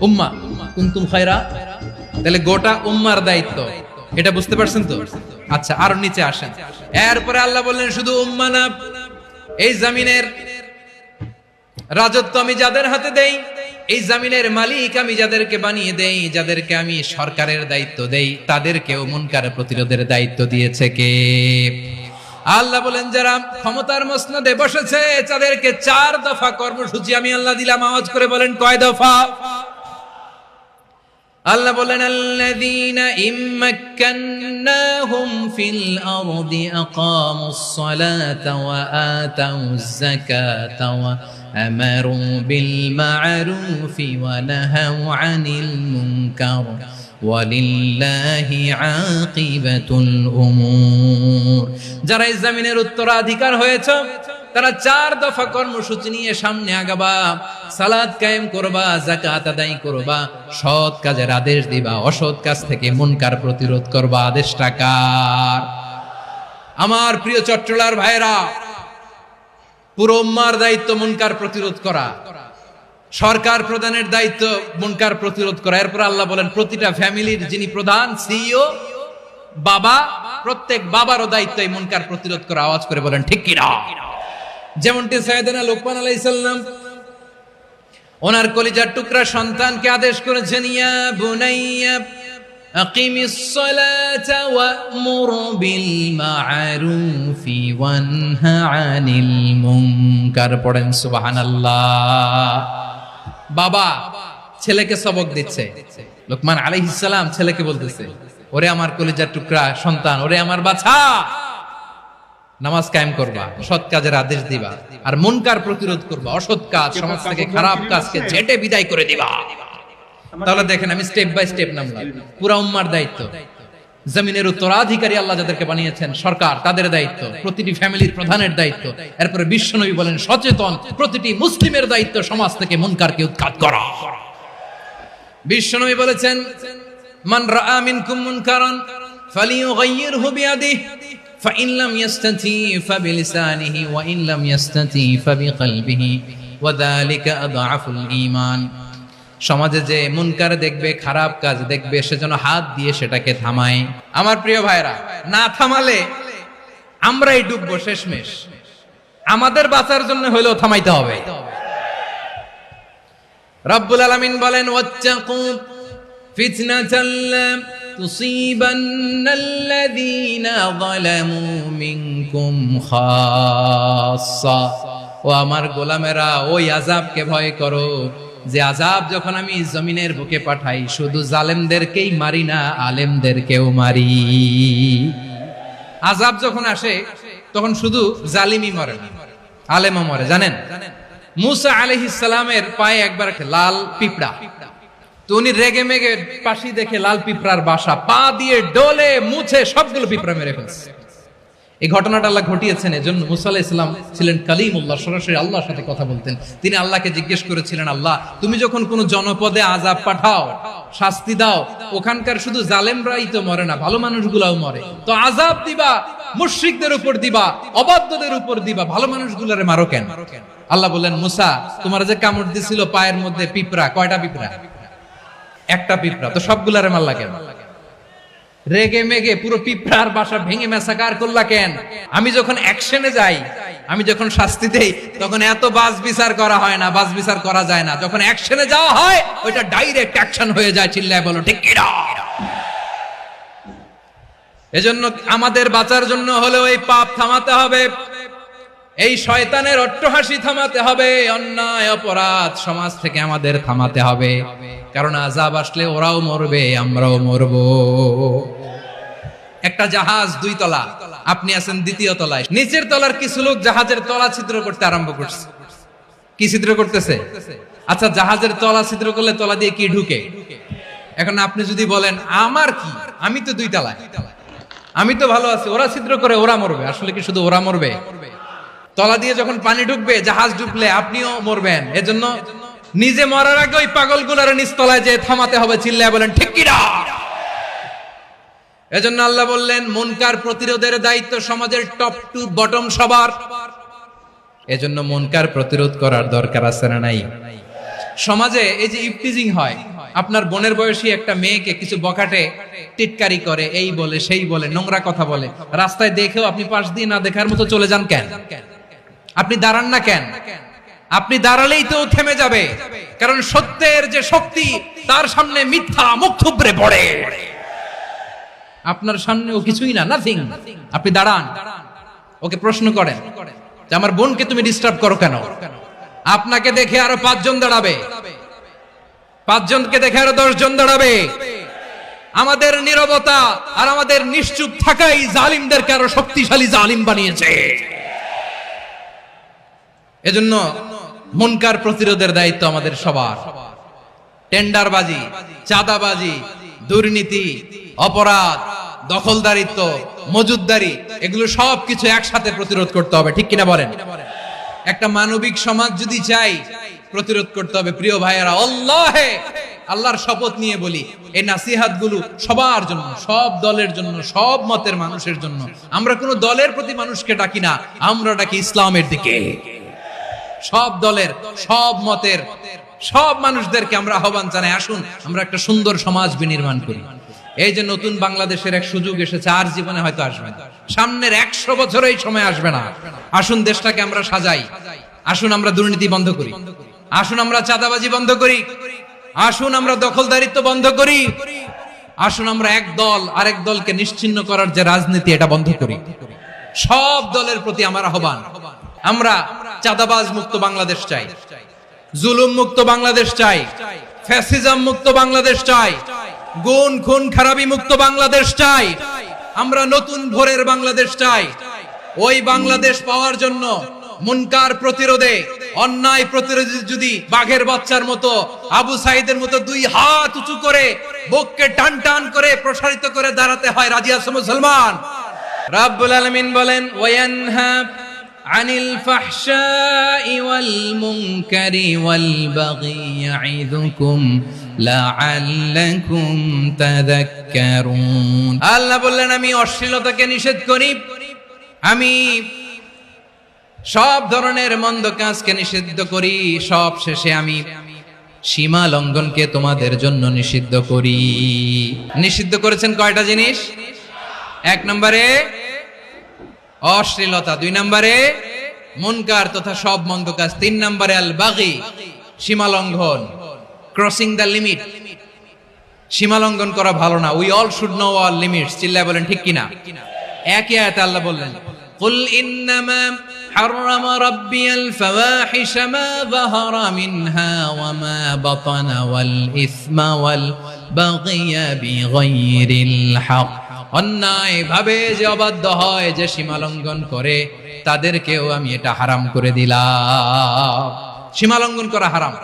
উম্মাহ কুনতুম খায়রা, তাহলে গোটা উম্মার দায়িত্ব, এটা বুঝতে পারছেন তো? আচ্ছা, আরো নিচে আসেন। এরপরে আল্লাহ বললেন, শুধু উম্মাহ না, এই জমিনের রাজত্ব আমি যাদের হাতে দেই, এই জমিনের মালিক আমি যাদেরকে বানিয়ে দেই, যাদেরকে আমি সরকারের দায়িত্ব দেই, তাদেরকেও মুনকার প্রতিরোধের দায়িত্ব দিয়েছে কে? আল্লাহ বলেন, যারা ক্ষমতার মসনদে বসেছে তাদেরকে 4 দফা কর্মসূচি আমি আল্লাহ দিলাম। আওয়াজ করে বলেন, কয় দফা? আল্লাহ বলেন, আল্লাযীনা ইম্মাক্কান্নাহুম ফিল আরদি আকামুস সালাতা ওয়া আতাউয যাকাতা ওয়া আমারু বিল মা'রুফি ওয়া নাহাউ আনিল মুনকার ওয়ালিল্লাহি আকিবাতুল উমুর। যারা এই জমিনের উত্তরাধিকার হয়েছে তারা 4 দফা কর্মসূচি নিয়ে সামনে আগাবা। সালাত কায়েম করবা, যাকাত আদায় করবা, সৎ কাজের আদেশ দিবা, অসৎ কাজ থেকে মুনকার প্রতিরোধ করবা। আদেশটা কার? আমার প্রিয় চট্টলার ভাইরা, পুরো উম্মার দায়িত্ব মুনকার প্রতিরোধ করা, সরকার প্রধানের দায়িত্ব মুনকার প্রতিরোধ করা। এরপর আল্লাহ বলেন, প্রতিটা ফ্যামিলির যিনি প্রধান সিইও বাবা, প্রত্যেক বাবারও দায়িত্ব এই মুনকার প্রতিরোধ করা। আওয়াজ করে বলেন ঠিক কি না? যেমনটি সাইয়েদনা লোকমান আলাইহিস সালাম ওনার কলিজার টুকরা সন্তানকে আদেশ করেছেন, ইয়া বুনাইয়া আকিমিস সালাতা ওয়া'মুর বিল মা'রুফি ওয়ানহা আনিল মুনকার। পড়েন সুবহানাল্লাহ। বাবা ছেলেকে সবক দিচ্ছে, লোকমান আলাইহিস সালাম ছেলেকে বলতেছে, ওরে আমার কলিজার টুকরা সন্তান, ওরে আমার বাছা, নামাজ কায়েম করবা, সৎ কাজের আদেশ দিবা, আর মুনকার প্রতিরোধ করবা, অসৎ কাজ, সমাজ থেকে খারাপ কাজকে ঝেঁটে বিদায় করে দিবা। তাহলে দেখেন, আমি স্টেপ বাই স্টেপ নামলাম। পুরা উম্মার দায়িত্ব, জমিনের উত্তরাধিকারী আল্লাহ যাদেরকে বানিয়েছেন সরকার, তাদের দায়িত্ব, প্রতিটি ফ্যামিলির প্রধানের দায়িত্ব। এরপরে বিশ্বনবী বলেন, সচেতন প্রতিটি মুসলিমের দায়িত্ব সমাজ থেকে মুনকারকে উৎখাত করা। বিশ্বনবী বলেছেন, মান রাআ মিনকুম মুনকারান ফালিয়ুগাইয়িরহু বিয়াদিহি ফাইন লাম ইয়াস্তাতি ফাবিলিসানিহি ওয়া ইন লাম ইয়াস্তাতি ফাবিকলবিহি ওয়া যালিকা আযআফুল ঈমান। সমাজে যে মুনকার দেখবে, খারাপ কাজ দেখবে, সেজন্য হাত দিয়ে সেটাকে থামায়। আমার প্রিয় ভাইরা, না থামালে আমরাই ডুববো শেষমেশ। আমাদের বাঁচার জন্য হইলেও থামাইতে হবে। রব্বুল আলামিন বলেন, ওয়াত্তাকু ফিতনাতাল লা তুসিবান্নাল্লাযীনা যালামু মিনকুম খাসসা। ও আমার গোলামেরা, ওই আযাবকে ভয় করো যে আযাব যখন আমি জমিনের বুকে পাঠাই, শুধু জালেমদেরকেই মারি না, আলেমদেরকেও মারি। আযাব যখন আসে তখন শুধু জালিমই মরে না, আলেমও মরে। জানেন, মুসা আলাইহিস সালামের পায়ে একবার লাল পিঁপড়া তো উনি রেগে মেগে পাশি দেখে লাল পিঁপড়ার বাসা, পা দিয়ে ডলে মুছে সবগুলো পিঁপড়া মেরে ফেলছে। এই ঘটনাটা আল্লাহ ঘটিয়েছেন। এজন্য মুসা আলাইহিস সালাম ছিলেন কালিমুল্লাহ, সরাসরি আল্লাহর সাথে কথা বলতেন। তিনি আল্লাহকে জিজ্ঞেস করেছিলেন, আল্লাহ তুমি যখন কোন জনপদে আযাব পাঠাও, শাস্তি দাও, ওখানকার শুধু জালেমরাই তো মরে না, ভালো মানুষগুলাও মরে, তো আযাব দিবা মুশরিকদের উপর দিবা, অবাধ্যদের উপর দিবা, ভালো মানুষগুলারে মারো কেন? আল্লাহ বললেন, মুসা তোমার যে কামড় দিছিল পায়ের মধ্যে পিঁপড়া, কয়টা পিঁপড়া? একটা পিঁপড়া, তো সবগুলারে মারলা কেন? রেগে মেগে পুরো পিঁপড়ার বাসা ভেঙে ম্যাসাকার করলা কেন? আমি যখন অ্যাকশনে যাই, আমি যখন শাস্তি দেই, তখন এত বাস বিচার করা হয় না, বাস বিচার করা যায় না। যখন অ্যাকশনে যাওয়া হয়, ওইটা ডাইরেক্ট অ্যাকশন হয়ে যায়। চিল্লায় বলো ঠিক কি না? এজন্য আমাদের বাঁচার জন্য হলেও এই পাপ থামাতে হবে, এই শয়তানের অট্টহাসি থামাতে হবে, অন্যায় অপরাধ সমাজ থেকে আমাদের থামাতে হবে। কারণ আযাব আসলে ওরাও মরবে, আমরাও মরব। একটা জাহাজ 2 তলা, আপনি আছেন 2য় তলায়। নিচের তলার কিছু লোক জাহাজের তলা ছিদ্র করতে আরম্ভ করছে। কি ছিদ্র করতেছে? আচ্ছা, জাহাজের তলা ছিদ্র করলে তলা দিয়ে কি ঢুকে? এখন আপনি যদি বলেন আমার কি, আমি তো 2 তলায়, আমি তো ভালো আছি, ওরা ছিদ্র করে ওরা মরবে। আসলে কি শুধু ওরা মরবে? তলা দিয়ে যখন পানি ঢুকবে, জাহাজ ঢুকলে আপনিও মরবেন। এজন্য নিজে মরার আগে ওই পাগলগুলোর নিচতলায় যে থামাতে হবে। চিল্লায় বলেন ঠিক কি না? এজন্য আল্লাহ বললেন, মুনকার প্রতিরোধের দায়িত্ব সমাজের টপ টু বটম সবার। এজন্য মুনকার প্রতিরোধ করার দরকার আছে না নাই? সমাজে এই যে ইফটিজিং হয়, আপনার বোনের বয়সী একটা মেয়েকে কিছু বকাটে টিটকারি করে, এই বলে সেই বলে, নোংরা কথা বলে, রাস্তায় দেখেও আপনি পাশ দিয়ে না দেখার মতো চলে যান কেন? আপনি দাঁড়ান না কেন? আপনি দাঁড়ালেই তো থেমে যাবে, কারণ সত্যের যে শক্তি, তার সামনে মিথ্যা মুখ থুবড়ে পড়ে। আপনার সামনে ও কিছুই না, নাথিং। আপনি দাঁড়ান, ওকে প্রশ্ন করেন যে আমার বোনকে তুমি ডিস্টার্ব করো কেন? আপনাকে দেখে আরো 5 জন দাঁড়াবে, 5 জনকে দেখে আরো 10 জন দাঁড়াবে। আমাদের নীরবতা আর আমাদের নিশ্চুপ থাকাই জালিমদেরকে আরো শক্তিশালী জালিম বানিয়েছে। এজন্য মুনকার প্রতিরোধের দায়িত্ব আমাদের সবার। টেন্ডারবাজি, চাঁদাবাজি, দুর্নীতি, অপরাধ, দখলদারিত্ব, মজুদদারি, এগুলো সবকিছু একসাথে প্রতিরোধ করতে হবে। ঠিক কিনা বলেন? একটা মানবিক সমাজ যদি চাই, প্রতিরোধ করতে হবে। প্রিয় ভাইয়েরা, আল্লাহর শপথ নিয়ে বলি, এই নাসিহাত গুলো সবার জন্য, সব দলের জন্য, সব মতের মানুষের জন্য। আমরা কোন দলের প্রতি মানুষকে ডাকি না, আমরা ডাকি ইসলামের দিকে। সব দলের, সব মতের, সব মানুষদেরকে আমরা আহ্বান জানাই, আসুন আমরা একটা সুন্দর সমাজ বিনির্মাণ করি। এই যে নতুন বাংলাদেশের এক সুযোগ এসেছে, আর জীবনে হয়তো আসবে না, সামনের 100 বছর এই সময় আসবে না। আসুন দেশটাকে আমরা সাজাই, আসুন আমরা দুর্নীতি বন্ধ করি, আসুন আমরা চাঁদাবাজি বন্ধ করি, আসুন আমরা দখলদারিত্ব বন্ধ করি, আসুন আমরা এক দল আরেক দলকে নিশ্চিহ্ন করার যে রাজনীতি, এটা বন্ধ করি। সব দলের প্রতি আমার আহ্বান, আমরা চাঁদাবাজ মুক্ত বাংলাদেশ চাই, জুলুম মুক্ত বাংলাদেশ চাই, ফ্যাসিজম মুক্ত বাংলাদেশ চাই, গুণ খুন খারাপি মুক্ত বাংলাদেশ চাই। আমরা নতুন ভোরের বাংলাদেশ চাই। ওই বাংলাদেশ পাওয়ার জন্য মুনকার প্রতিরোধে, অন্যায় প্রতিরোধে যদি বাঘের বাচ্চার মতো, আবু সাইদের মতো 2 হাত উঁচু করে, বুককে টান টান করে প্রসারিত করে দাঁড়াতে হয়, রাজি আছো মুসলমান? রাব্বুল আলামিন বলেন, ওয়ায়ানহা আনিল ফাহশাই ওয়াল মুনকারি ওয়াল বাগি ইয়াইদুকুম লাআল্লাকুম তাযাক্কারুন। আল্লাহ বললেন, আমি অশ্লীলতাকে নিষেধ করি, আমি সব ধরনের মন্দ কাজকে নিষিদ্ধ করি, সব শেষে আমি সীমা লঙ্ঘনকে তোমাদের জন্য নিষিদ্ধ করি। নিষিদ্ধ করেছেন কয়টা জিনিস? 1 নম্বরে অশ্লীলতা, 2 নম্বরে মুনকার তথা সব মন্দ কাজ, 3 নম্বরে আল বাগি, সীমা লঙ্ঘন, ক্রসিং দ্য লিমিট। সীমা লঙ্ঘন করা ভালো না। We all should know our limits. চিল্লায় বলেন ঠিক কিনা? একই আয়াতে আল্লাহ বললেন, কুল ইন্নামা حرم ربي الفواحش ما ظهر منها وما بطن والإثم والبغي بغير الحق। অন্যায় ভাবে যে অবাধ্য হয়, যে সীমা লঙ্ঘন করে, তাদেরকেও আমি এটা হারাম করে দিলাম। সীমা লঙ্ঘন করা হারাম।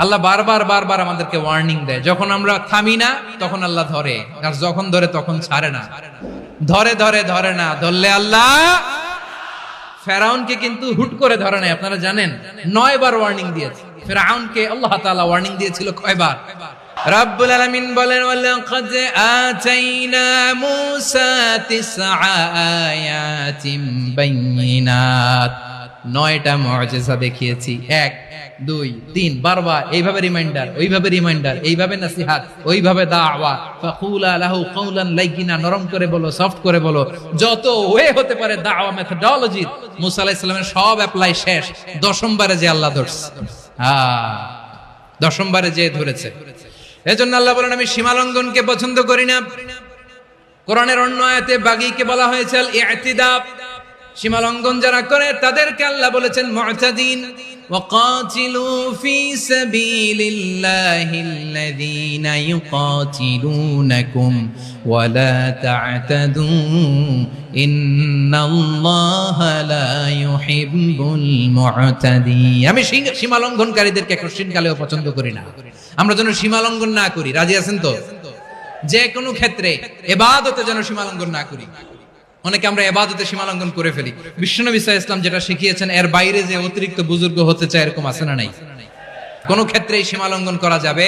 আল্লাহ বারবার বারবার আমাদেরকে ওয়ার্নিং দেয়, যখন আমরা থামি না তখন আল্লাহ ধরে, আর যখন ধরে তখন ছাড়ে না। ধরে ধরে ধরে না, ধরলে আল্লাহ। ফেরাউনকে কিন্তু হুট করে ধরে নাই, আপনারা জানেন 9 বার ওয়ার্নিং দিয়েছে। ফেরাউনকে আল্লাহ তাআলা ওয়ার্নিং দিয়েছিল কয়বার? রাব্বুল আলামিন বলেন, ওয়ালাকাদ আতাইনা মূসা 9 আয়াতিন বাইয়িনাত, 9টা মুআজিজা দেখিয়েছি। 1 2 3 বারবার এইভাবে রিমাইন্ডার, ওইভাবে রিমাইন্ডার, এইভাবে নসিহত, ওইভাবে দাওয়া। ফাকুলা লাহু কাওলান লাইয়িনা, নরম করে বলো, সফট করে বলো, যত ওয়ে হতে পারে দাওয়া মেথডোলজি। মুসা আলাইহিস সালামের সব অ্যাপ্লাই শেষ, 10ম বারে যে আল্লাহ ধরছে। 10ম বারে যে ধরেছে। এজন্য আল্লাহ বলেন, আমি সীমালঙ্ঘনকে পছন্দ করি না। কোরআনের অন্য আয়াতে বাগীকে বলা হয়েছে আল ইতিদা, সীমালঙ্ঘন যারা করে তাদেরকে আল্লাহ বলেছেন মুতাদিন। ওয়াকাতিলু ফি সাবিলিল্লাহিল্লাযীনা ইউকাতিলুনাকুম ওয়ালা তা'তাদু ইন্নাল্লাহা লা ইউহিব্বুল মুতাদিন। আমি সীমালঙ্ঘনকারীদেরকে কোশ্চিনকালেও পছন্দ করি না। আমরা যেন সীমালঙ্ঘন না করি, রাজি আছেন তো? যে কোনো ক্ষেত্রে ইবাদতে যেন সীমালঙ্ঘন না করি। অনেকে আমরা ইবাদতে সীমালঙ্ঘন করে ফেলি। বিশ্বনবী সাল্লাল্লাহু আলাইহি ওয়াসাল্লাম যেটা শিখিয়েছেন এর বাইরে যে অতিরিক্ত বুজুর্গ হতে চায়, এরকম আছে না নাই? কোন ক্ষেত্রেই সীমালঙ্ঘন করা যাবে,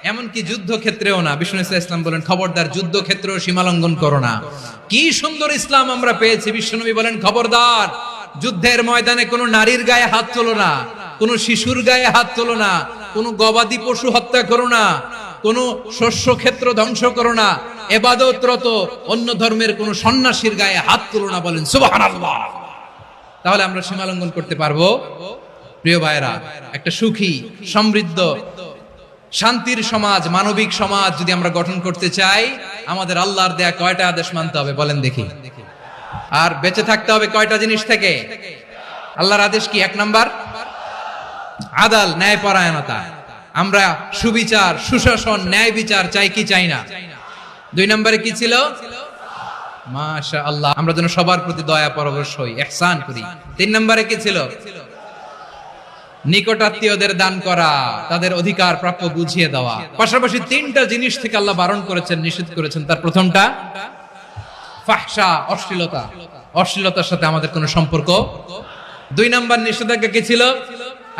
এমনকি যুদ্ধ ক্ষেত্রেও না। বিশ্বনবী সাল্লাল্লাহু আলাইহি ওয়াসাল্লাম বলেন, খবরদার যুদ্ধ ক্ষেত্রেও সীমালঙ্ঘন করো না। কি সুন্দর ইসলাম আমরা পেয়েছি। বিশ্বনবী বলেন, খবরদার যুদ্ধের ময়দানে কোনো নারীর গায়ে হাত তোলো না, কোনো শিশুর গায়ে হাত তোলো না, কোনো গবাদি পশু হত্যা করো না, কোন শস্য ক্ষেত্র ধ্বংস করো না, ইবাদতরত অন্য ধর্মের কোন সন্ন্যাসীর গায়ে হাত তুলো না। বলেন সুবহানাল্লাহ। তাহলে আমরা সীমালঙ্ঘন করতে পারবো? প্রিয় ভাইরা, একটা সুখী, সমৃদ্ধ, শান্তির সমাজ, মানবিক সমাজ যদি আমরা গঠন করতে চাই, আমাদের আল্লাহর দেয়া কয়টা আদেশ মানতে হবে বলেন দেখি? আর বেঁচে থাকতে হবে কয়টা জিনিস থেকে? আল্লাহর আদেশ কি? 1 নাম্বার আদাল, ন্যায়পরায়ণতা। আমরা সুবিচার, সুশাসন, ন্যায় বিচার চাই কি চাই না? 2 নম্বরে কি ছিল? মাশাআল্লাহ, আমরা যেন সবার প্রতি দয়া পরবশ হই, ইহসান করি। 3 নম্বরে কি ছিল? নিকটাত্মীয়দের দান করা, তাদের অধিকার প্রাপ্য বুঝিয়ে দেওয়া। পাশাপাশি 3টা জিনিস থেকে আল্লাহ বারণ করেছেন, নিষেধ করেছেন। তার প্রথমটা ফাহশা, অশ্লীলতা। অশ্লীলতার সাথে আমাদের কোনো সম্পর্ক। 2 নম্বর নিষেধাজ্ঞা কি ছিল?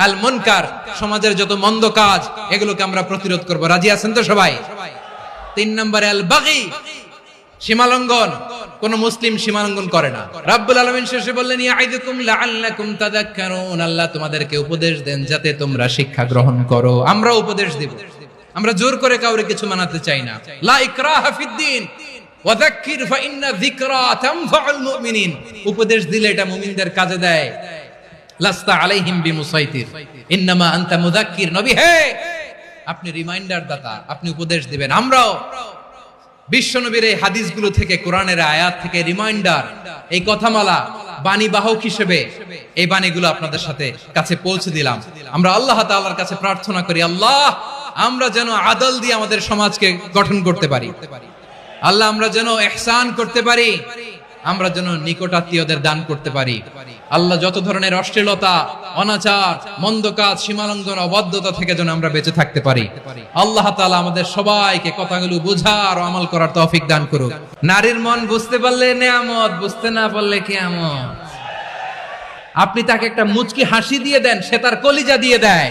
আল মুনকার, সমাজের যত মন্দ কাজ এগুলোকে আমরা প্রতিরোধ করব। রাজি আছেন তো সবাই? 3 নম্বরে আল বাগী, সীমালঙ্ঘন। কোন মুসলিম সীমালঙ্ঘন করে না। রাব্বুল আলামিন শেষে বললেন, ইয়াইদুকুম লাআল্লাকুম তাযাক্কারুন, আল্লাহ তোমাদেরকে উপদেশ দেন যাতে তোমরা শিক্ষা গ্রহণ করো। আমরা উপদেশ দেব, আমরা জোর করে কাউরে কিছু মানাতে চাই না। লা ইকরাহা ফিদ্দীন ওয়াযাক্কির ফাইন্না যিকরা তানফাউল মুমিনিন। উপদেশ দিলে এটা মুমিনদের কাজে দেয়। লাস্তা আলাইহিম বিমুসাইতির ইন্নামা আনতা মুযাক্কির। নবী হে, আপনি রিমাইন্ডার দাতা, আপনি উপদেশ দিবেন। আমরাও বিশ্বনবীর এই হাদিসগুলো থেকে, কোরআনের আয়াত থেকে রিমাইন্ডার, এই কথামালা, বাণী বাহক হিসেবে এই বাণীগুলো আপনাদের সাথে কাছে পৌঁছে দিলাম। আমরা আল্লাহ তাআলার কাছে প্রার্থনা করি, আল্লাহ আমরা যেন আদল দিয়ে আমাদের সমাজকে গঠন করতে পারি। আল্লাহ আমরা যেন ইহসান করতে পারি, আমরা যেন নিকটাত্মীয়দের দান করতে পারি। আল্লাহ যত ধরনের অশ্লীলতা, অনাচার, মন্দ কাজ, সীমালঙ্ঘন, অবাধ্যতা থেকে যেন আমরা বেঁচে থাকতে পারি। আল্লাহ তাআলা আমাদের সবাইকে কথাগুলো বোঝার ও আমল করার তৌফিক দান করুক। নারীর মন বুঝতে পারলে নেয়ামত, বুঝতে না পারলে কিয়ামত। আপনি তাকে একটা মুচকি হাসি দিয়ে দেন, সে তার কলিজা দিয়ে দেয়।